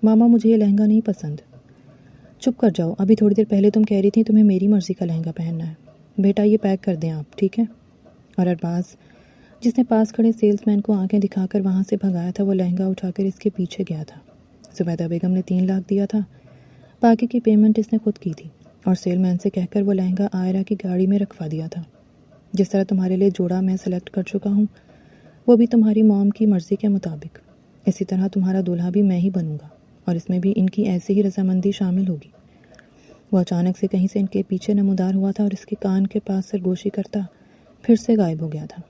ماما مجھے یہ لہنگا نہیں پسند۔ چپ کر جاؤ، ابھی تھوڑی دیر پہلے تم کہہ رہی تھی تمہیں میری مرضی کا لہنگا پہننا ہے۔ بیٹا یہ پیک کر دیں آپ، ٹھیک ہے؟ اور ارباز جس نے پاس کھڑے سیلز مین کو آنکھیں دکھا کر وہاں سے بھگایا تھا، وہ لہنگا اٹھا کر اس کے پیچھے گیا تھا۔ زبیدہ بیگم نے 3 لاکھ دیا تھا، باقی کی پیمنٹ اس نے خود کی تھی، اور سیل مین سے کہہ کر وہ لہنگا آئرہ کی گاڑی میں رکھوا دیا تھا۔ جس طرح تمہارے لیے جوڑا میں سلیکٹ کر چکا ہوں، وہ بھی تمہاری موم کی مرضی کے مطابق، اسی طرح تمہارا دولہا بھی میں ہی بنوں گا، اور اس میں بھی ان کی ایسے ہی رضامندی شامل ہوگی۔ وہ اچانک سے کہیں سے ان کے پیچھے نمودار ہوا تھا اور اس کے کان کے پاس سرگوشی کرتا پھر سے غائب ہو گیا تھا۔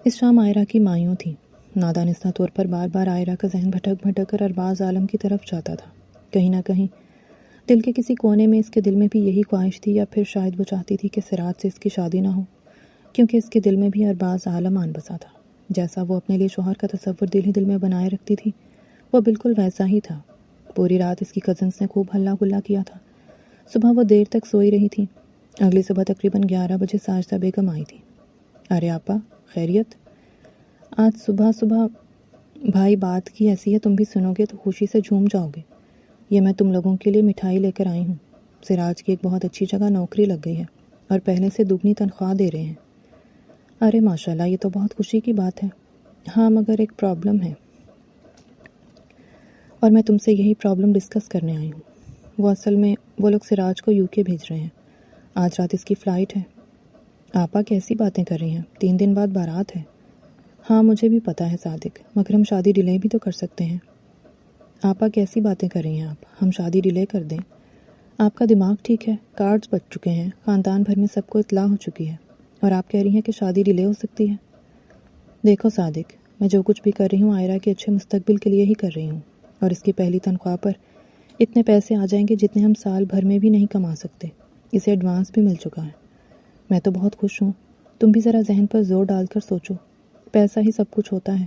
اس شام آئرہ کی مایوں تھی۔ نادانستہ طور پر بار بار آئرہ کا ذہن بھٹک بھٹک کر ارباز عالم کی طرف جاتا تھا۔ کہیں نہ کہیں دل کے کسی کونے میں اس کے دل میں بھی یہی خواہش تھی، یا پھر شاید وہ چاہتی تھی کہ سراج سے اس کی شادی نہ ہو، کیونکہ اس کے دل میں بھی ارباز عالم آن بسا تھا۔ جیسا وہ اپنے لیے شوہر کا تصور دل ہی دل میں بنائے رکھتی تھی، وہ بالکل ویسا ہی تھا۔ پوری رات اس کی کزنس نے خوب ہلا گلا کیا تھا۔ صبح وہ دیر تک سوئی رہی تھی۔ اگلی صبح تقریباً 11 بجے ساجدہ بیگم آئی تھی۔ ارے آپا خیریت؟ آج صبح صبح بھائی بات کی ایسی ہے، تم بھی سنو گے تو خوشی سے جھوم جاؤ گے۔ یہ میں تم لوگوں کے لیے مٹھائی لے کر آئی ہوں۔ سراج کی ایک بہت اچھی جگہ نوکری لگ گئی ہے اور پہلے سے دگنی تنخواہ دے رہے ہیں۔ ارے ماشاءاللہ، یہ تو بہت خوشی کی بات ہے۔ ہاں مگر ایک پرابلم ہے، اور میں تم سے یہی پرابلم ڈسکس کرنے آئی ہوں۔ وہ اصل میں وہ لوگ سراج کو UK بھیج رہے ہیں۔ آج رات اس کی فلائٹ ہے۔ آپا کیسی باتیں کر رہی ہیں، 3 دن بعد بارات ہے۔ ہاں مجھے بھی پتہ ہے صادق، مگر ہم شادی ڈیلے بھی تو کر سکتے ہیں۔ آپا کیسی باتیں کر رہی ہیں آپ، ہم شادی ڈیلے کر دیں؟ آپ کا دماغ ٹھیک ہے؟ کارڈز بچ چکے ہیں، خاندان بھر میں سب کو اطلاع ہو چکی ہے، اور آپ کہہ رہی ہیں کہ شادی ڈیلے ہو سکتی ہے؟ دیکھو صادق، میں جو کچھ بھی کر رہی ہوں آئرہ کے اچھے مستقبل کے لیے ہی کر رہی ہوں، اور اس کی پہلی تنخواہ پر اتنے پیسے آ جائیں گے جتنے ہم سال بھر میں بھی نہیں کما سکتے۔ اسے ایڈوانس بھی مل چکا ہے۔ میں تو بہت خوش ہوں۔ تم بھی ذرا ذہن پر زور ڈال کر سوچو، پیسہ ہی سب کچھ ہوتا ہے۔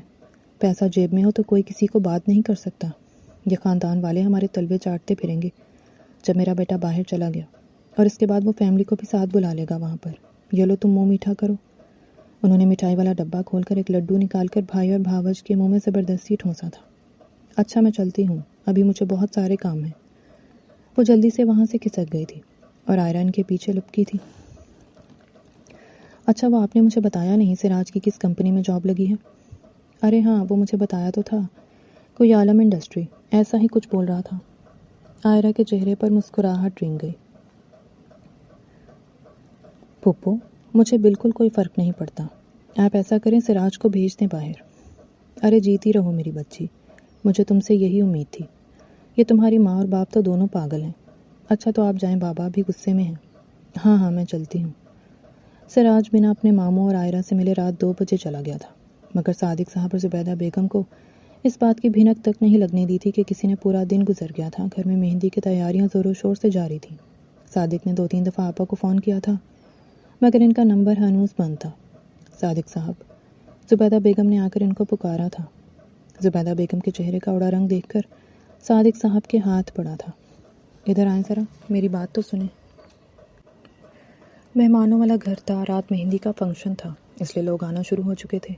پیسہ جیب میں ہو تو کوئی کسی کو بات نہیں کر سکتا۔ یہ خاندان والے ہمارے تلوے چاٹتے پھریں گے جب میرا بیٹا باہر چلا گیا، اور اس کے بعد وہ فیملی کو بھی ساتھ بلا لے گا وہاں پر۔ یہ لو تم منہ میٹھا کرو۔ انہوں نے مٹھائی والا ڈبہ کھول کر ایک لڈو نکال کر بھائی اور بھاوج کے منہ میں زبردستی ٹھونسا تھا۔ اچھا میں چلتی ہوں، ابھی مجھے بہت سارے کام ہیں۔ وہ جلدی سے وہاں سے کھسک گئی تھی، اور آئرہ ان کے پیچھے لپکی تھی۔ اچھا وہ آپ نے مجھے بتایا نہیں سراج کی کس کمپنی میں جاب لگی ہے؟ ارے ہاں وہ مجھے بتایا تو تھا، کوئی عالم انڈسٹری ایسا ہی کچھ بول رہا تھا۔ آئرہ کے چہرے پر مسکراہٹ رنگ گئی۔ پھپھو مجھے بالکل کوئی فرق نہیں پڑتا، آپ ایسا کریں سراج کو بھیج دیں باہر۔ ارے جیتی رہو میری بچی، مجھے تم سے یہی امید تھی۔ یہ تمہاری ماں اور باپ تو دونوں پاگل ہیں۔ اچھا تو آپ جائیں، بابا بھی غصے میں ہیں۔ ہاں ہاں میں چلتی ہوں۔ سراج بنا اپنے ماموں اور آئرہ سے ملے رات 2 بجے چلا گیا تھا، مگر صادق صاحب اور زبیدہ بیگم کو اس بات کی بھنک تک نہیں لگنے دی تھی کہ کسی نے پورا دن گزر گیا تھا۔ گھر میں مہندی کی تیاریاں زور و شور سے جاری تھیں۔ صادق نے 2-3 دفعہ آپا کو فون کیا تھا، مگر ان کا نمبر ہنوز بند تھا۔ صادق صاحب، زبیدہ بیگم نے آ کر ان کو پکارا تھا۔ زبیدہ بیگم کے چہرے کا اڑا رنگ دیکھ کر صادق صاحب کے ہاتھ پڑا تھا۔ ادھر آئیں ذرا، میری بات تو سنیں۔ مہمانوں والا گھر تھا، رات مہندی کا فنکشن تھا، اس لیے لوگ آنا شروع ہو چکے تھے۔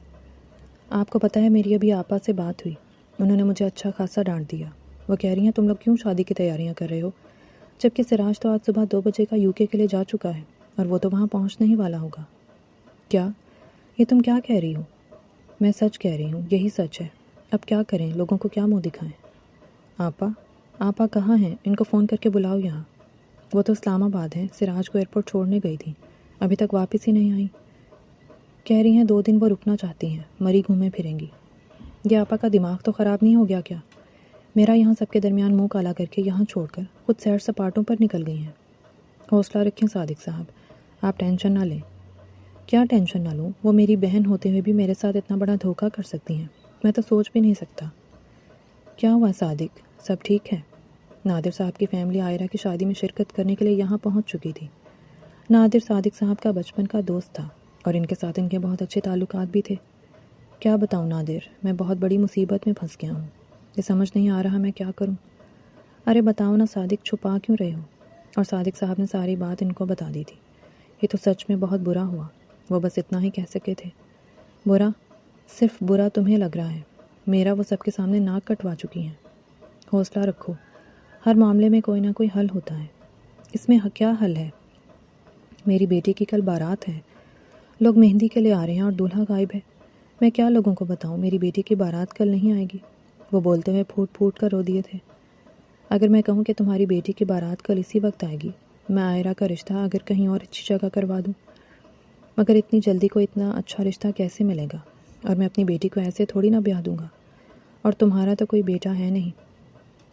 آپ کو پتہ ہے میری ابھی آپا سے بات ہوئی، انہوں نے مجھے اچھا خاصا ڈانٹ دیا۔ وہ کہہ رہی ہیں تم لوگ کیوں شادی کی تیاریاں کر رہے ہو، جبکہ سراج تو آج صبح 2 بجے کا UK کے لیے جا چکا ہے، اور وہ تو وہاں پہنچنے ہی والا ہوگا۔ کیا؟ یہ تم کیا کہہ رہی ہو؟ میں سچ کہہ رہی ہوں، یہی سچ ہے۔ اب کیا کریں، لوگوں کو کیا منہ دکھائیں؟ آپا کہاں ہیں؟ ان کو فون کر کے بلاؤ یہاں۔ وہ تو اسلام آباد ہیں، سراج کو ایئرپورٹ چھوڑنے گئی تھی، ابھی تک واپس ہی نہیں آئی۔ کہہ رہی ہیں 2 دن وہ رکنا چاہتی ہیں، مری گھومے پھریں گی۔ یہ آپا کا دماغ تو خراب نہیں ہو گیا کیا؟ میرا یہاں سب کے درمیان منہ کالا کر کے یہاں چھوڑ کر خود سیر سپاٹوں پر نکل گئی ہیں۔ حوصلہ رکھیں صادق صاحب، آپ ٹینشن نہ لیں۔ کیا ٹینشن نہ لوں؟ وہ میری بہن ہوتے ہوئے بھی میرے ساتھ اتنا بڑا دھوکہ کر سکتی ہیں؟ میں تو سوچ بھی نہیں سکتا۔ کیا ہوا صادق، سب ٹھیک ہے؟ نادر صاحب کی فیملی عائرہ کی شادی میں شرکت کرنے کے لیے یہاں پہنچ چکی تھی۔ نادر صادق صاحب کا بچپن کا دوست تھا اور ان کے ساتھ ان کے بہت اچھے تعلقات بھی تھے۔ کیا بتاؤں نادر، میں بہت بڑی مصیبت میں پھنس گیا ہوں، یہ سمجھ نہیں آ رہا میں کیا کروں۔ ارے بتاؤ نا صادق، چھپا کیوں رہے ہو؟ اور صادق صاحب نے ساری بات ان کو بتا دی تھی۔ یہ تو سچ میں بہت برا ہوا، وہ بس اتنا ہی کہہ سکے تھے۔ برا؟ صرف برا تمہیں لگ رہا ہے، میرا وہ سب کے سامنے ناک کٹوا چکی ہیں۔ حوصلہ رکھو، ہر معاملے میں کوئی نہ کوئی حل ہوتا ہے۔ اس میں کیا حل ہے؟ میری بیٹی کی کل بارات ہے، لوگ مہندی کے لیے آ رہے ہیں اور دولہا غائب ہے۔ میں کیا لوگوں کو بتاؤں میری بیٹی کی بارات کل نہیں آئے گی؟ وہ بولتے ہوئے پھوٹ پھوٹ کر رو دیے تھے۔ اگر میں کہوں کہ تمہاری بیٹی کی بارات کل اسی وقت آئے گی، میں عائرہ کا رشتہ اگر کہیں اور اچھی جگہ کروا دوں، مگر اتنی جلدی کو اتنا اچھا رشتہ کیسے ملے گا؟ اور میں اپنی بیٹی کو ایسے تھوڑی نہ بیاہ دوں گا، اور تمہارا تو کوئی بیٹا ہے نہیں۔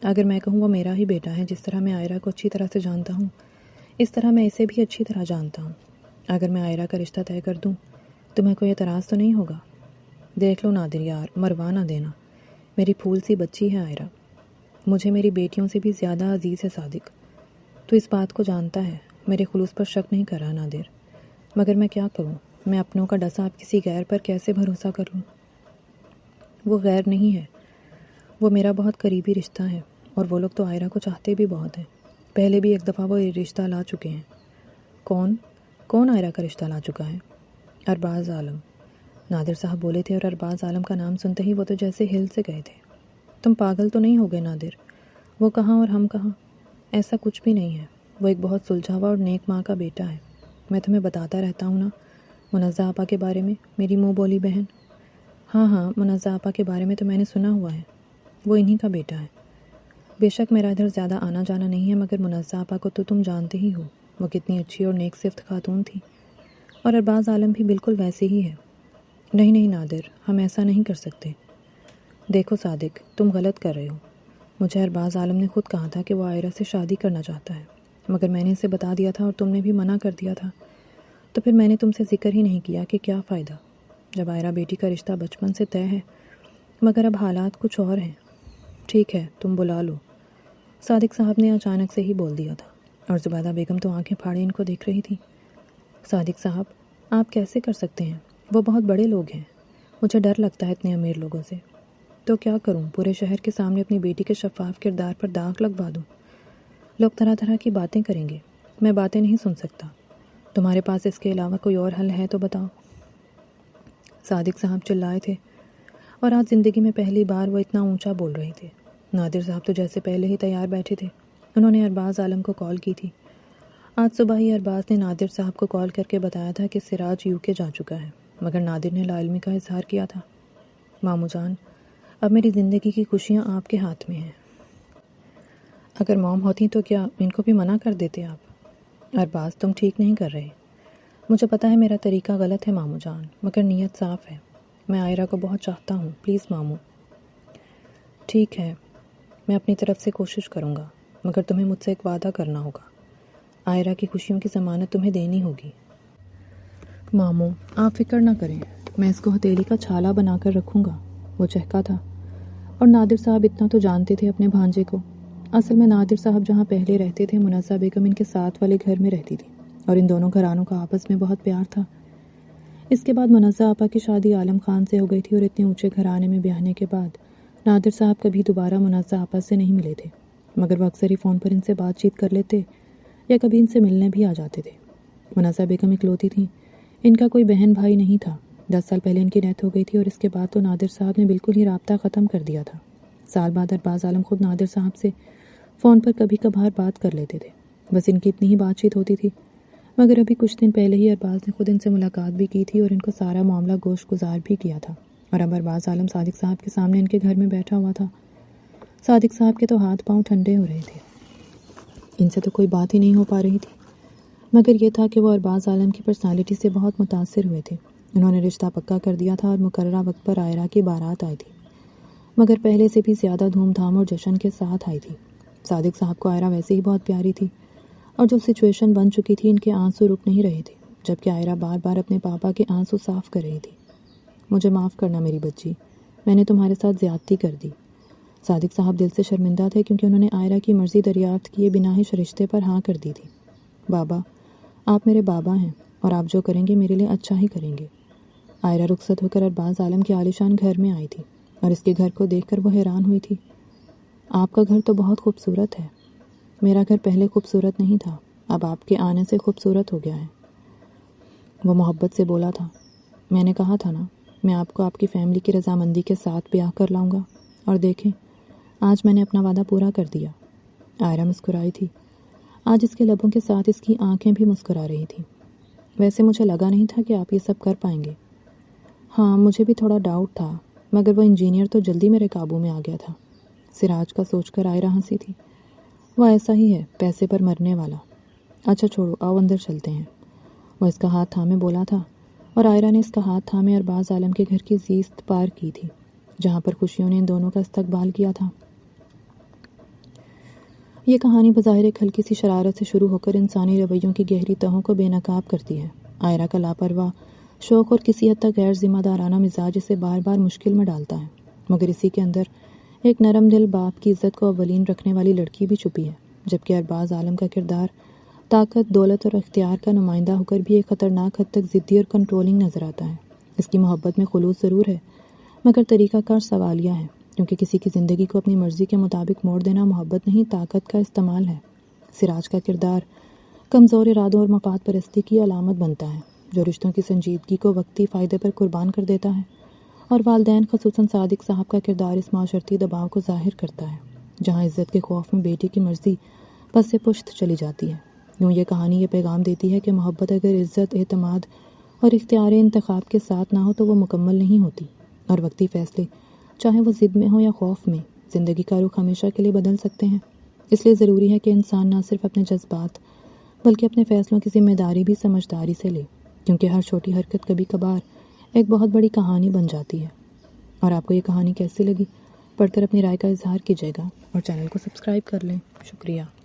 اگر میں کہوں وہ میرا ہی بیٹا ہے، جس طرح میں عائرہ کو اچھی طرح سے جانتا ہوں، اس طرح میں اسے بھی اچھی طرح جانتا ہوں۔ اگر میں عائرہ کا رشتہ طے کر دوں، تمہیں کوئی اعتراض تو نہیں ہوگا؟ دیکھ لو نادر یار، مروا نہ دینا، میری پھول سی بچی ہے عائرہ، مجھے میری بیٹیوں سے بھی زیادہ عزیز ہے صادق۔ تو اس بات کو جانتا ہے، میرے خلوص پر شک نہیں کر رہا نادر، مگر میں کیا کروں؟ میں اپنوں کا ڈسا اب کسی غیر پر کیسے بھروسہ کر لوں؟ وہ غیر نہیں ہے، وہ میرا بہت قریبی رشتہ ہے، اور وہ لوگ تو عائرہ کو چاہتے بھی بہت ہیں۔ پہلے بھی ایک دفعہ وہ رشتہ لا چکے ہیں۔ کون عائرہ کا رشتہ لا چکا ہے؟ ارباز عالم، نادر صاحب بولے تھے، اور ارباز عالم کا نام سنتے ہی وہ تو جیسے ہل سے گئے تھے۔ تم پاگل تو نہیں ہو گئے نادر؟ وہ کہاں اور ہم کہاں؟ ایسا کچھ بھی نہیں ہے، وہ ایک بہت سلجھاوا اور نیک ماں کا بیٹا ہے۔ میں تمہیں بتاتا رہتا ہوں نا منزہ آپا کے بارے میں، میری منہ بولی بہن۔ ہاں منزہ آپا کے بارے میں تو میں نے سنا ہوا ہے، وہ انہی کا بیٹا ہے۔ بے شک میرا ادھر زیادہ آنا جانا نہیں ہے، مگر منزہ آپا کو تو تم جانتے ہی ہو، وہ کتنی اچھی اور نیک صفت خاتون تھی، اور ارباز عالم بھی بالکل ویسے ہی ہے۔ نہیں نادر، ہم ایسا نہیں کر سکتے۔ دیکھو صادق، تم غلط کر رہے ہو۔ مجھے ارباز عالم نے خود کہا تھا کہ وہ عائرہ سے شادی کرنا چاہتا ہے، مگر میں نے اسے بتا دیا تھا اور تم نے بھی منع کر دیا تھا، تو پھر میں نے تم سے ذکر ہی نہیں کیا کہ کیا فائدہ، جب عائرہ بیٹی کا رشتہ بچپن سے طے ہے، مگر اب حالات کچھ اور ہیں۔ ٹھیک ہے، تم بلا لو، صادق صاحب نے اچانک سے ہی بول دیا تھا، اور زبیدہ بیگم تو آنکھیں پھاڑے ان کو دیکھ رہی تھی۔ صادق صاحب، آپ کیسے کر سکتے ہیں؟ وہ بہت بڑے لوگ ہیں، مجھے ڈر لگتا ہے اتنے امیر لوگوں سے۔ تو کیا کروں؟ پورے شہر کے سامنے اپنی بیٹی کے شفاف کردار پر داغ لگوا دوں؟ لوگ طرح طرح کی باتیں کریں گے، میں باتیں نہیں سن سکتا۔ تمہارے پاس اس کے علاوہ کوئی اور حل ہے تو بتاؤ۔ صادق صاحب چلائے تھے، اور آج زندگی میں پہلی بار وہ اتنا اونچا بول رہے تھے۔ نادر صاحب تو جیسے پہلے ہی تیار بیٹھے تھے، انہوں نے ارباز عالم کو کال کی تھی۔ آج صبح ہی ارباز نے نادر صاحب کو کال کر کے بتایا تھا کہ سراج UK جا چکا ہے، مگر نادر نے لا علمی کا اظہار کیا تھا۔ ماموں جان، اب میری زندگی کی خوشیاں آپ کے ہاتھ میں ہیں۔ اگر موم ہوتی تو کیا ان کو بھی منع کر دیتے آپ؟ ارباز، تم ٹھیک نہیں کر رہے۔ مجھے پتا ہے میرا طریقہ غلط ہے ماموں جان، مگر نیت صاف ہے۔ میں عائرہ کو بہت چاہتا ہوں، پلیز ماموں۔ ٹھیک ہے، میں اپنی طرف سے کوشش کروں گا، مگر تمہیں مجھ سے ایک وعدہ کرنا ہوگا۔ عائرہ کی خوشیوں کی ضمانت تمہیں دینی ہوگی۔ ماموں، آپ فکر نہ کریں، میں اس کو ہتھیلی کا چھالا بنا کر رکھوں گا۔ وہ چہکا تھا، اور نادر صاحب اتنا تو جانتے تھے اپنے بھانجے کو۔ اصل میں نادر صاحب جہاں پہلے رہتے تھے، منزہ بیگم ان کے ساتھ والے گھر میں رہتی تھی، اور ان دونوں گھرانوں کا آپس میں بہت پیار تھا۔ اس کے بعد منزہ آپا کی شادی عالم خان سے ہو گئی تھی، اور اتنے اونچے گھرانے میں بیاہنے کے بعد نادر صاحب کبھی دوبارہ منزہ آپا سے نہیں ملے تھے، مگر وہ اکثر ہی فون پر ان سے بات چیت کر لیتے، یا کبھی ان سے ملنے بھی آ جاتے تھے۔ منزہ بیگم اکلوتی تھیں، ان کا کوئی بہن بھائی نہیں تھا۔ 10 سال پہلے ان کی ڈیتھ ہو گئی تھی، اور اس کے بعد تو نادر صاحب نے بالکل ہی رابطہ ختم کر دیا تھا۔ سال بعد ارباز عالم خود نادر صاحب سے فون پر کبھی کبھار بات کر لیتے تھے، بس ان کی اتنی ہی بات چیت ہوتی تھی۔ مگر ابھی کچھ دن پہلے ہی ارباز نے خود ان سے ملاقات بھی کی تھی، اور ان کو سارا معاملہ گوش گزار بھی کیا تھا، اور اب ارباز عالم صادق صاحب کے سامنے ان کے گھر میں بیٹھا ہوا تھا۔ صادق صاحب کے تو ہاتھ پاؤں ٹھنڈے ہو رہے تھے، ان سے تو کوئی بات ہی نہیں ہو پا رہی تھی، مگر یہ تھا کہ وہ ارباز عالم کی پرسنالٹی سے بہت متاثر ہوئے تھے۔ انہوں نے رشتہ پکا کر دیا تھا، اور مقررہ وقت پر عائرہ کی بارات آئی تھی، مگر پہلے سے بھی زیادہ دھوم دھام اور جشن کے ساتھ آئی تھی۔ صادق صاحب کو عائرہ ویسے ہی بہت پیاری تھی، اور جو سچویشن بن چکی تھی ان کے آنسو رک نہیں رہے تھے، جبکہ عائرہ بار بار اپنے پاپا کے آنسو صاف کر رہی تھی۔ مجھے معاف کرنا میری بچی، میں نے تمہارے ساتھ زیادتی کر دی۔ صادق صاحب دل سے شرمندہ تھے کیونکہ انہوں نے عائرہ کی مرضی دریافت کیے بنا ہی رشتے پر ہاں کر دی تھی۔ بابا، آپ میرے بابا ہیں اور آپ جو کریں گے میرے لیے اچھا ہی کریں گے۔ عائرہ رخصت ہو کر ارباز عالم کے عالیشان گھر میں آئی تھی اور اس کے گھر کو دیکھ کر وہ حیران ہوئی تھی۔ آپ کا گھر تو بہت خوبصورت ہے۔ میرا گھر پہلے خوبصورت نہیں تھا، اب آپ کے آنے سے خوبصورت ہو گیا ہے۔ وہ محبت سے بولا تھا، میں نے کہا تھا نا، میں آپ کو آپ کی فیملی کی رضامندی کے ساتھ بیاہ کر لاؤں گا، اور دیکھیں آج میں نے اپنا وعدہ پورا کر دیا۔ عائرہ مسکرائی تھی۔ آج اس کے لبوں کے ساتھ اس کی آنکھیں بھی مسکرا رہی تھیں۔ ویسے مجھے لگا نہیں تھا کہ آپ یہ سب کر پائیں گے۔ ہاں، مجھے بھی تھوڑا ڈاؤٹ تھا، مگر وہ انجینئر تو جلدی میرے قابو میں آ گیا تھا۔ سراج کا سوچ کر عائرہ ہنسی تھی۔ وہ ایسا ہی ہے، پیسے پر مرنے والا۔ اچھا چھوڑو، آؤ اندر چلتے ہیں۔ وہ اس کا ہاتھ تھامے بولا تھا اور عائرہ نے اس کا ہاتھ تھامے ارباز عالم کے گھر کی زیست پار کی تھی، جہاں پر خوشیوں نے ان دونوں کا استقبال کیا تھا۔ یہ کہانی بظاہر ایک ہلکی سی شرارت سے شروع ہو کر انسانی رویوں کی گہری تہوں کو بے نقاب کرتی ہے۔ عائرہ کا لاپرواہ شوق اور کسی حد تک غیر ذمہ دارانہ مزاج اسے بار بار مشکل میں ڈالتا ہے، مگر اسی کے اندر ایک نرم دل باپ کی عزت کو اولین رکھنے والی لڑکی بھی چھپی ہے، جبکہ ارباز عالم کا کردار طاقت، دولت اور اختیار کا نمائندہ ہو کر بھی ایک خطرناک حد تک ضدی اور کنٹرولنگ نظر آتا ہے۔ اس کی محبت میں خلوص ضرور ہے، مگر طریقہ کار سوالیہ ہے، کیونکہ کسی کی زندگی کو اپنی مرضی کے مطابق موڑ دینا محبت نہیں، طاقت کا استعمال ہے۔ سراج کا کردار کمزور ارادوں اور مفاد پرستی کی علامت بنتا ہے، جو رشتوں کی سنجیدگی کو وقتی فائدے پر قربان کر دیتا ہے، اور والدین خصوصاً صادق صاحب کا کردار اس معاشرتی دباؤ کو ظاہر کرتا ہے، جہاں عزت کے خوف میں بیٹی کی مرضی پس پشت چلی جاتی ہے۔ یوں یہ کہانی یہ پیغام دیتی ہے کہ محبت اگر عزت، اعتماد اور اختیار انتخاب کے ساتھ نہ ہو تو وہ مکمل نہیں ہوتی، اور وقتی فیصلے چاہے وہ ضد میں ہو یا خوف میں، زندگی کا رخ ہمیشہ کے لیے بدل سکتے ہیں۔ اس لیے ضروری ہے کہ انسان نہ صرف اپنے جذبات بلکہ اپنے فیصلوں کی ذمہ داری بھی سمجھداری سے لے، کیونکہ ہر چھوٹی حرکت کبھی کبھار ایک بہت بڑی کہانی بن جاتی ہے۔ اور آپ کو یہ کہانی کیسی لگی؟ پڑھ کر اپنی رائے کا اظہار کیجیے گا اور چینل کو سبسکرائب کر لیں۔ شکریہ۔